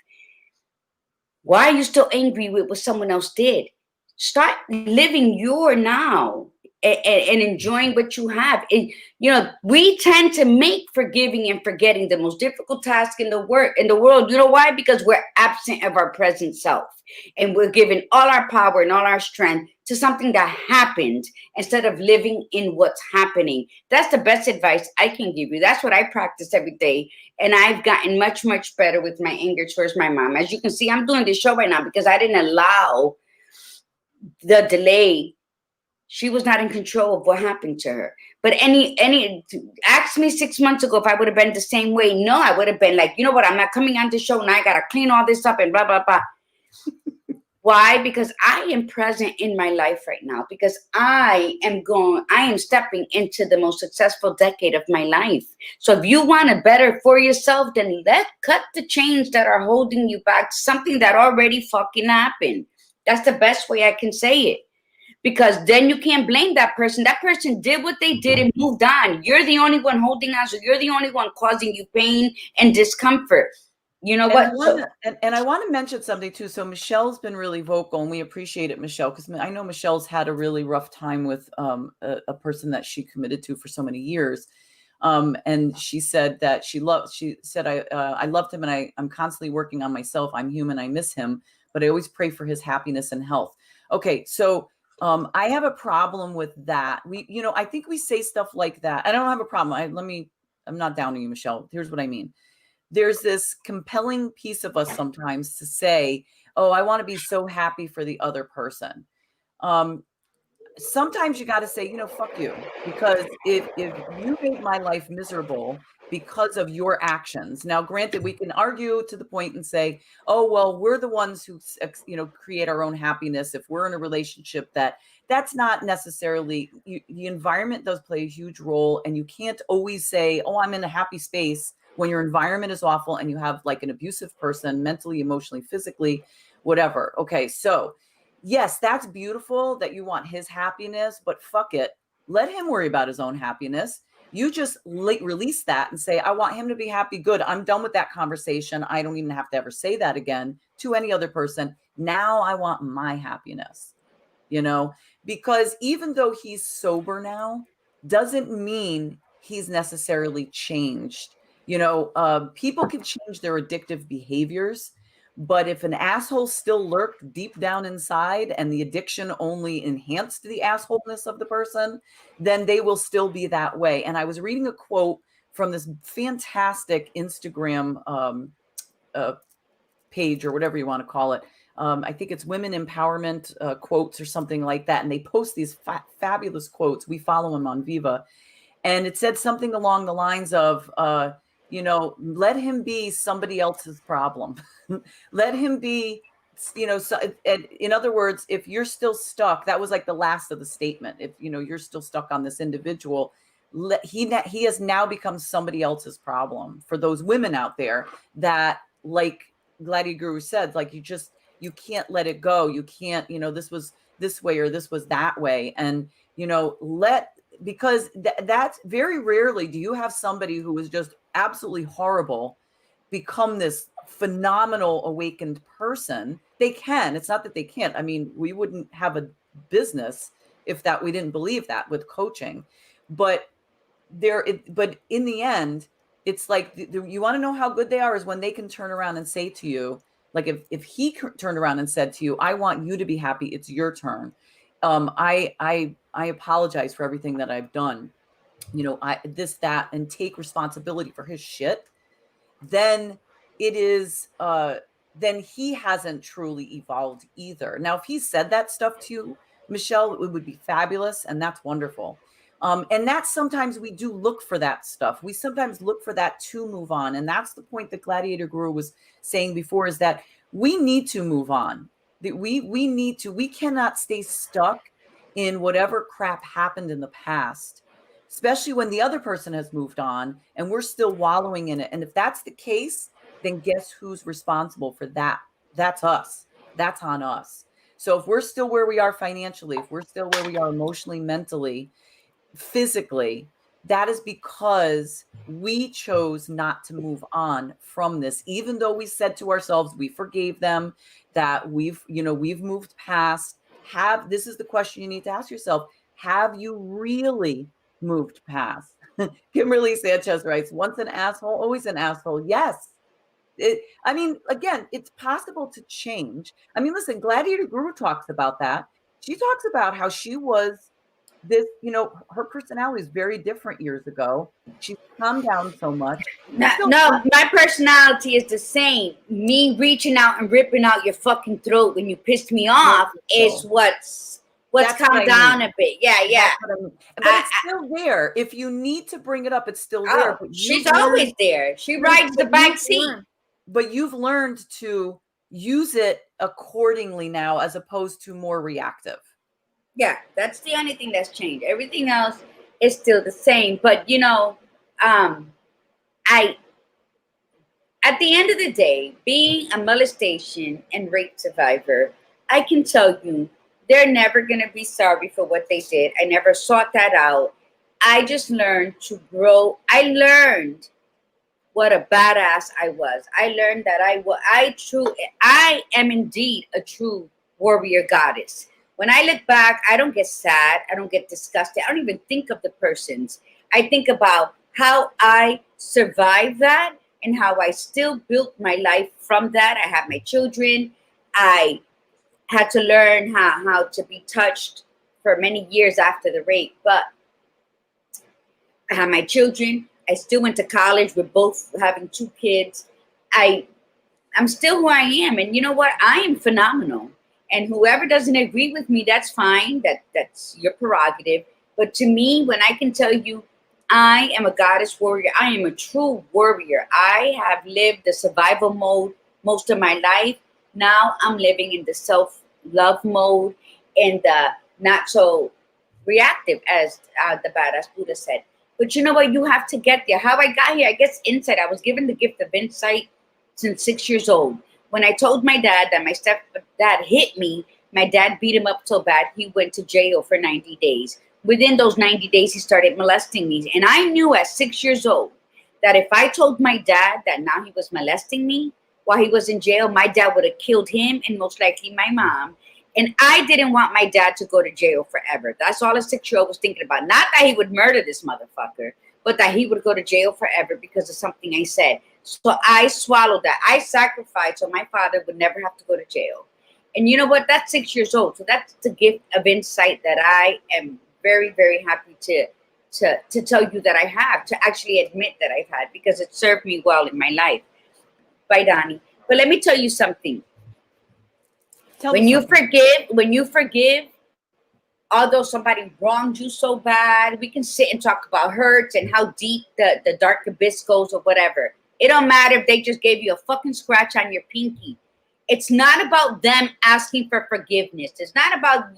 Why are you still angry with what someone else did? Start living your now and enjoying what you have. And, we tend to make forgiving and forgetting the most difficult task in the world. You know why? Because we're absent of our present self, and we're giving all our power and all our strength to something that happened instead of living in what's happening. That's the best advice I can give you. That's what I practice every day. And I've gotten much, much better with my anger towards my mom. As you can see, I'm doing this show right now because I didn't allow the delay. She was not in control of what happened to her. But ask me 6 months ago if I would have been the same way. No, I would have been like, you know what? I'm not coming on the show and I got to clean all this up and blah, blah, blah. Why? Because I am present in my life right now, because I am stepping into the most successful decade of my life. So if you want to better for yourself, then cut the chains that are holding you back to something that already fucking happened. That's the best way I can say it. Because then you can't blame that person. That person did what they did and moved on. You're the only one holding on. So you're the only one causing you pain and discomfort. You know what? And I want to mention something too. So Michelle's been really vocal, and we appreciate it, Michelle, because I know Michelle's had a really rough time with a person that she committed to for so many years. And she said that she said, I loved him, and I'm constantly working on myself. I'm human. I miss him, but I always pray for his happiness and health. Okay. So I have a problem with that. I think we say stuff like that. I don't have a problem. I'm not downing you, Michelle. Here's what I mean. There's this compelling piece of us sometimes to say, oh, I want to be so happy for the other person. Sometimes you got to say, fuck you, because if you made my life miserable because of your actions. Now, granted, we can argue to the point and say, oh, well, we're the ones who, create our own happiness. If we're in a relationship that's not necessarily, the environment does play a huge role. And you can't always say, oh, I'm in a happy space when your environment is awful and you have like an abusive person, mentally, emotionally, physically, whatever. Okay. So yes, that's beautiful that you want his happiness, but fuck it. Let him worry about his own happiness. You just release that and say, I want him to be happy. Good. I'm done with that conversation. I don't even have to ever say that again to any other person. Now I want my happiness, because even though he's sober now, doesn't mean he's necessarily changed. People can change their addictive behaviors, but if an asshole still lurked deep down inside and the addiction only enhanced the assholeness of the person, then they will still be that way. And I was reading a quote from this fantastic Instagram page, or whatever you want to call it. I think it's women empowerment quotes or something like that. And they post these fabulous quotes. We follow them on Viva. And it said something along the lines of, let him be somebody else's problem. Let him be, in other words, if you're still stuck, that was like the last of the statement. If, you're still stuck on this individual, he has now become somebody else's problem. For those women out there that, like Gladiator Guru said, like, you can't let it go. You can't, this was this way or this was that way. And, because that's very rarely do you have somebody who is just absolutely horrible become this phenomenal awakened person. They can. It's not that they can't. I mean, we wouldn't have a business if we didn't believe that with coaching. But but in the end, it's like you want to know how good they are is when they can turn around and say to you, like if he turned around and said to you, I want you to be happy. It's your turn. I apologize for everything that I've done, that, and take responsibility for his shit. Then it is, then he hasn't truly evolved either. Now, if he said that stuff to you, Michelle, it would be fabulous. And that's wonderful. And that's sometimes we do look for that stuff. We sometimes look for that to move on. And that's the point that Gladiator Guru was saying before, is that we need to move on. That we cannot stay stuck in whatever crap happened in the past, especially when the other person has moved on and we're still wallowing in it. And if that's the case, then guess who's responsible for that? That's us. That's on us. So if we're still where we are financially, if we're still where we are emotionally, mentally, physically, that is because we chose not to move on from this, even though we said to ourselves, we forgave them, that we've moved past. This is the question you need to ask yourself. Have you really moved past? Kimberly Sanchez writes, once an asshole, always an asshole. Yes. Again, it's possible to change. Listen, Gladiator Guru talks about that. She talks about how she was her personality is very different years ago. She's calmed down so much. No, my personality is the same. Me reaching out and ripping out your fucking throat when you pissed me off is what's calmed down a bit. Yeah. But it's still there. If you need to bring it up, it's still there. But she's always there. She rides the back seat. But you've learned to use it accordingly now, as opposed to more reactive. Yeah, that's the only thing that's changed. Everything else is still the same. But at the end of the day, being a molestation and rape survivor, I can tell you, they're never going to be sorry for what they did. I never sought that out. I just learned to grow. I learned what a badass I was. I learned that I am indeed a true warrior goddess. When I look back, I don't get sad. I don't get disgusted. I don't even think of the persons. I think about how I survived that and how I still built my life from that. I have my children. I had to learn how to be touched for many years after the rape. But I have my children. I still went to college. We're both having 2 kids. I'm still who I am. And you know what? I am phenomenal. And whoever doesn't agree with me, that's fine. That's your prerogative. But to me, when I can tell you, I am a goddess warrior. I am a true warrior. I have lived the survival mode most of my life. Now I'm living in the self-love mode and the not so reactive, as the badass Buddha said. But you know what? You have to get there. How I got here, I guess insight. I was given the gift of insight since 6 years old. When I told my dad that my stepdad hit me, my dad beat him up so bad he went to jail for 90 days. Within those 90 days, he started molesting me. And I knew at 6 years old that if I told my dad that now he was molesting me while he was in jail, my dad would have killed him and most likely my mom. And I didn't want my dad to go to jail forever. That's all a 6-year-old was thinking about. Not that he would murder this motherfucker, but that he would go to jail forever because of something I said. So I swallowed that. I sacrificed so my father would never have to go to jail. And you know what? That's 6 years old. So that's the gift of insight that I am very, very happy to tell you that I have, to actually admit that I've had, because it served me well in my life. Bye, Donnie. But let me tell you something. When you forgive, although somebody wronged you so bad, we can sit and talk about hurts and how deep the dark abyss goes or whatever. It don't matter if they just gave you a fucking scratch on your pinky. It's not about them asking for forgiveness. It's not about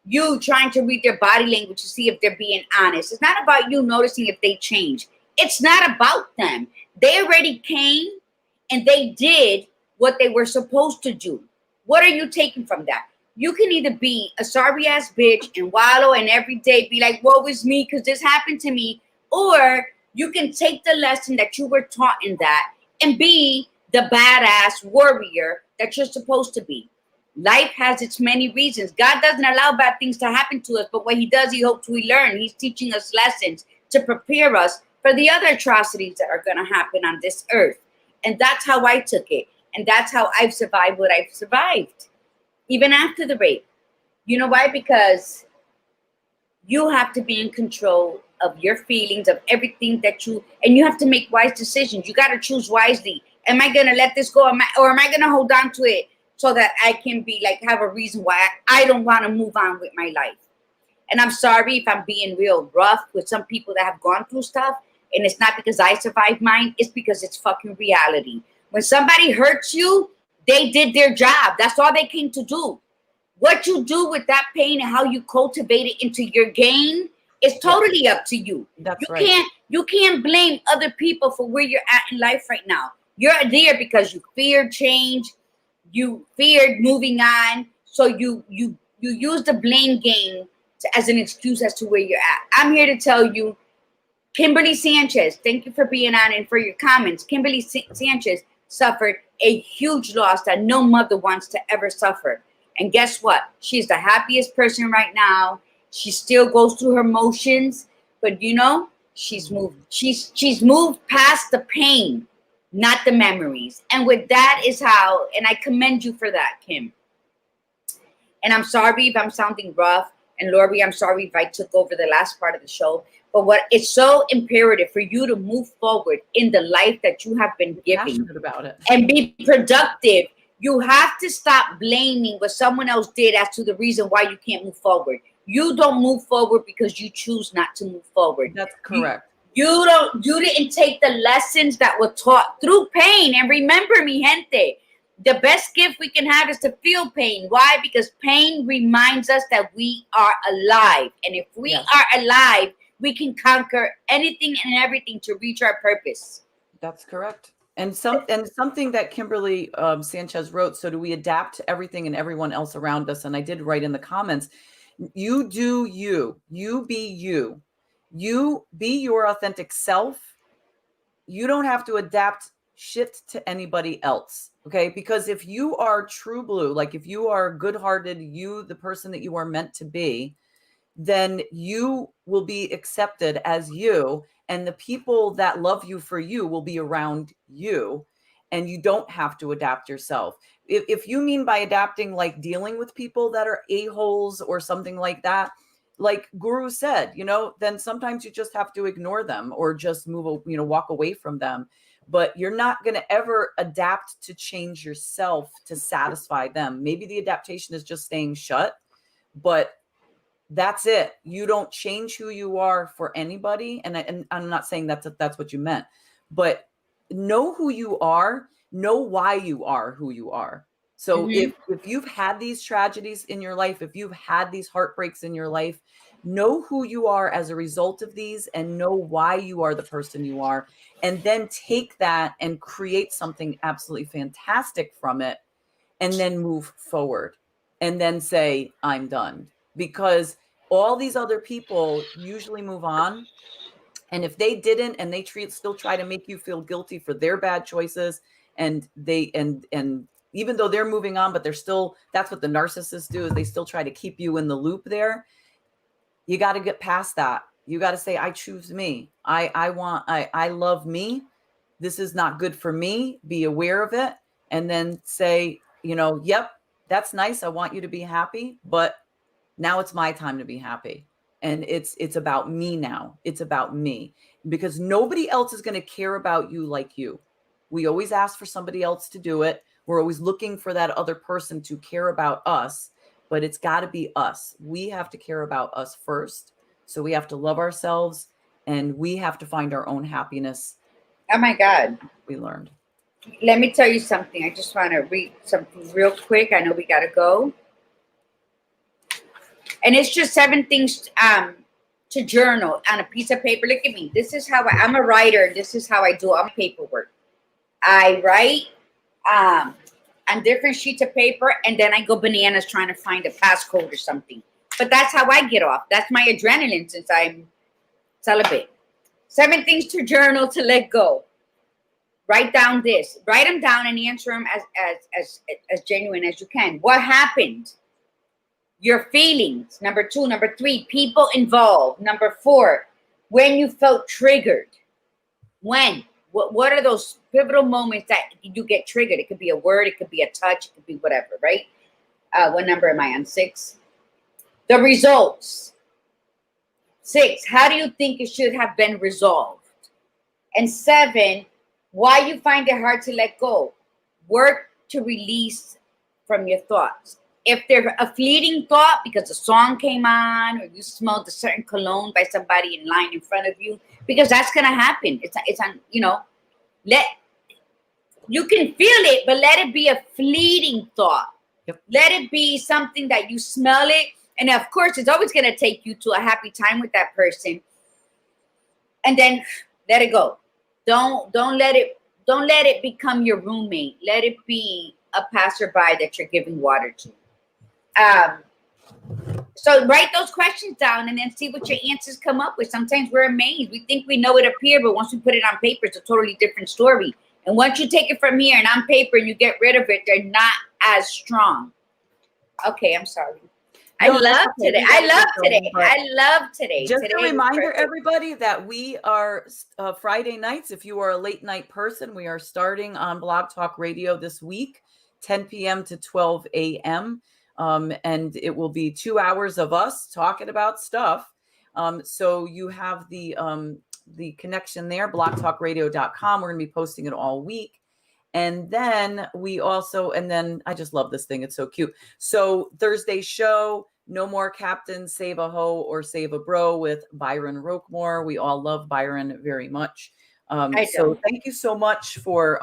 you trying to read their body language to see if they're being honest. It's not about you noticing if they change. It's not about them. They already came and they did what they were supposed to do. What are you taking from that? You can either be a sorry ass bitch and wallow and every day be like, woe is me because this happened to me. Or you can take the lesson that you were taught in that and be the badass warrior that you're supposed to be. Life has its many reasons. God doesn't allow bad things to happen to us, but what he does, he hopes we learn. He's teaching us lessons to prepare us for the other atrocities that are going to happen on this earth. And that's how I took it. And that's how I've survived what I've survived, even after the rape. You know why? Because you have to be in control of your feelings, of everything that and you have to make wise decisions. You got to choose wisely. Am I going to let this go? Or am I going to hold on to it so that I can be like, have a reason why I don't want to move on with my life? And I'm sorry if I'm being real rough with some people that have gone through stuff. And it's not because I survived mine. It's because it's fucking reality. When somebody hurts you, they did their job. That's all they came to do. What you do with that pain and how you cultivate it into your gain is totally up to you. You can't blame other people for where you're at in life right now. You're there because you feared change. You feared moving on. So you use the blame game as an excuse as to where you're at. I'm here to tell you, Kimberly Sanchez, thank you for being on and for your comments. Kimberly Sanchez suffered a huge loss that no mother wants to ever suffer. And guess what? She's the happiest person right now. She still goes through her motions, but you know, she's moved. She's moved past the pain, not the memories. And with that is how, and I commend you for that, Kim. And I'm sorry if I'm sounding rough. And Lori, I'm sorry if I took over the last part of the show. But what it's so imperative for you to move forward in the life that you have been giving about it and be productive. You have to stop blaming what someone else did as to the reason why you can't move forward. You don't move forward because you choose not to move forward. That's correct. You didn't take the lessons that were taught through pain. And remember, mi gente, the best gift we can have is to feel pain. Why? Because pain reminds us that we are alive. And if we are alive, we can conquer anything and everything to reach our purpose. That's correct. And something that Kimberly Sanchez wrote, so do we adapt to everything and everyone else around us? And I did write in the comments, you do you. You be you. You be your authentic self. You don't have to adapt shit to anybody else, okay? Because if you are true blue, like if you are good-hearted, you, the person that you are meant to be, then you will be accepted as you, and the people that love you for you will be around you, and you don't have to adapt yourself. If you mean by adapting like dealing with people that are a-holes or something like that, like Guru said, then sometimes you just have to ignore them or just walk away from them. But you're not going to ever adapt to change yourself to satisfy them. Maybe the adaptation is just staying shut, but that's it. You don't change who you are for anybody. And I'm not saying that's what you meant, but know who you are, know why you are who you are. So if you've had these tragedies in your life, if you've had these heartbreaks in your life, know who you are as a result of these and know why you are the person you are. And then take that and create something absolutely fantastic from it, and then move forward and then say, I'm done. Because all these other people usually move on. And if they didn't, and they still try to make you feel guilty for their bad choices, and even though they're moving on, but that's what the narcissists do, is they still try to keep you in the loop there. You got to get past that. You got to say, I choose me. I love me. This is not good for me. Be aware of it. And then say, yep, that's nice. I want you to be happy, but now it's my time to be happy. And it's about me now. It's about me, because nobody else is going to care about you like you. We always ask for somebody else to do it. We're always looking for that other person to care about us, but it's got to be us. We have to care about us first. So we have to love ourselves, and we have to find our own happiness. Oh my God. We learned. Let me tell you something. I just want to read something real quick. I know we got to go. And it's just 7 things to journal on a piece of paper. Look at me. This is how I'm a writer. This is how I do all my paperwork. I write on different sheets of paper, and then I go bananas trying to find a passcode or something. But that's how I get off. That's my adrenaline since I'm celibate. 7 things to journal to let go. Write down this. Write them down and answer them as genuine as you can. What happened? Your feelings. Number 2. Number 3, people involved. Number 4, when you felt triggered. When? What are those pivotal moments that you get triggered? It could be a word. It could be a touch. It could be whatever, right? What number am I on? 6. The results. 6, how do you think it should have been resolved? And 7, why you find it hard to let go. Work to release from your thoughts. If they're a fleeting thought because a song came on, or you smelled a certain cologne by somebody in line in front of you, because that's gonna happen. It's on, you can feel it, but let it be a fleeting thought. Yep. Let it be something that you smell it, and of course, it's always gonna take you to a happy time with that person. And then let it go. Don't let it become your roommate. Let it be a passerby that you're giving water to. So write those questions down and then see what your answers come up with. Sometimes we're amazed. We think we know it up here, but once we put it on paper, it's a totally different story. And once you take it from here and on paper and you get rid of it, they're not as strong. Okay, I'm sorry. No, I love today. I love today. Just Today a was reminder, perfect. everybody, that we are Friday nights. If you are a late night person, we are starting on Blog Talk Radio this week, 10 p.m. to 12 a.m. And it will be 2 hours of us talking about stuff. So you have the connection there, blogtalkradio.com. We're going to be posting it all week. And then I just love this thing. It's so cute. So Thursday show, No More Captain, Save a Hoe or Save a Bro with Byron Roquemore. We all love Byron very much. So thank you so much for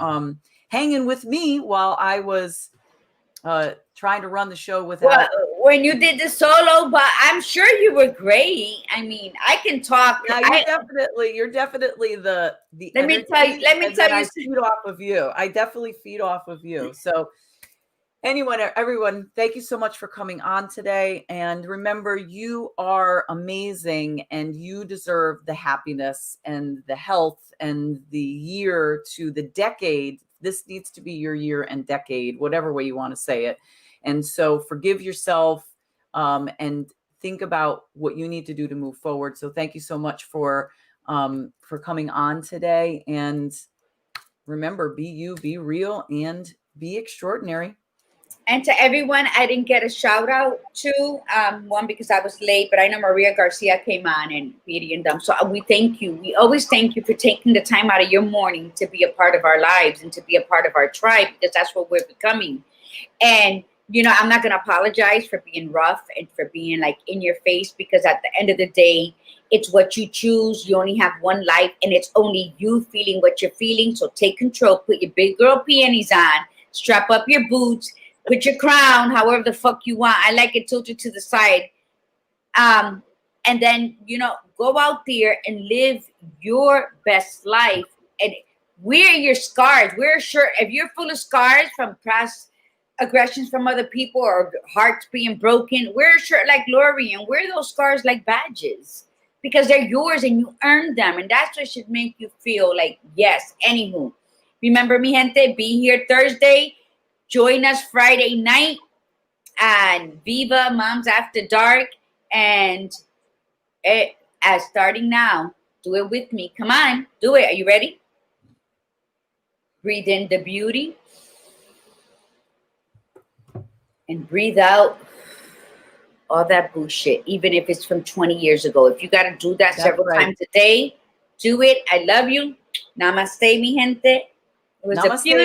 hanging with me while I was trying to run the show without. Well, when you did the solo, but I'm sure you were great. I mean, I can talk. Yeah, you're definitely the. Let me tell you. I feed off of you. I definitely feed off of you. So, everyone, thank you so much for coming on today. And remember, you are amazing, and you deserve the happiness and the health and the year to the decade. This needs to be your year and decade, whatever way you want to say it. And so, forgive yourself and think about what you need to do to move forward. So thank you so much for coming on today. And remember, be you, be real, and be extraordinary. And to everyone, I didn't get a shout out to one because I was late, but I know Maria Garcia came on and Beauty and Dumb. So we thank you. We always thank you for taking the time out of your morning to be a part of our lives and to be a part of our tribe, because that's what we're becoming. And I'm not going to apologize for being rough and for being like in your face, because at the end of the day, it's what you choose. You only have one life, and it's only you feeling what you're feeling. So take control, put your big girl panties on, strap up your boots, put your crown, however the fuck you want. I like it tilted to the side. And then, go out there and live your best life and wear your scars. Wear a shirt. If you're full of scars from past aggressions from other people or hearts being broken, wear a shirt like Lori and wear those scars like badges, because they're yours and you earned them. And that's what should make you feel like, yes. Anywho, remember, mi gente, be here Thursday. Join us Friday night and Viva Moms After Dark. And starting now, do it with me. Come on, do it. Are you ready? Breathe in the beauty. And breathe out all that bullshit, even if it's from 20 years ago. If you got to do that several times a day, do it. I love you. Namaste, mi gente. It was a beautiful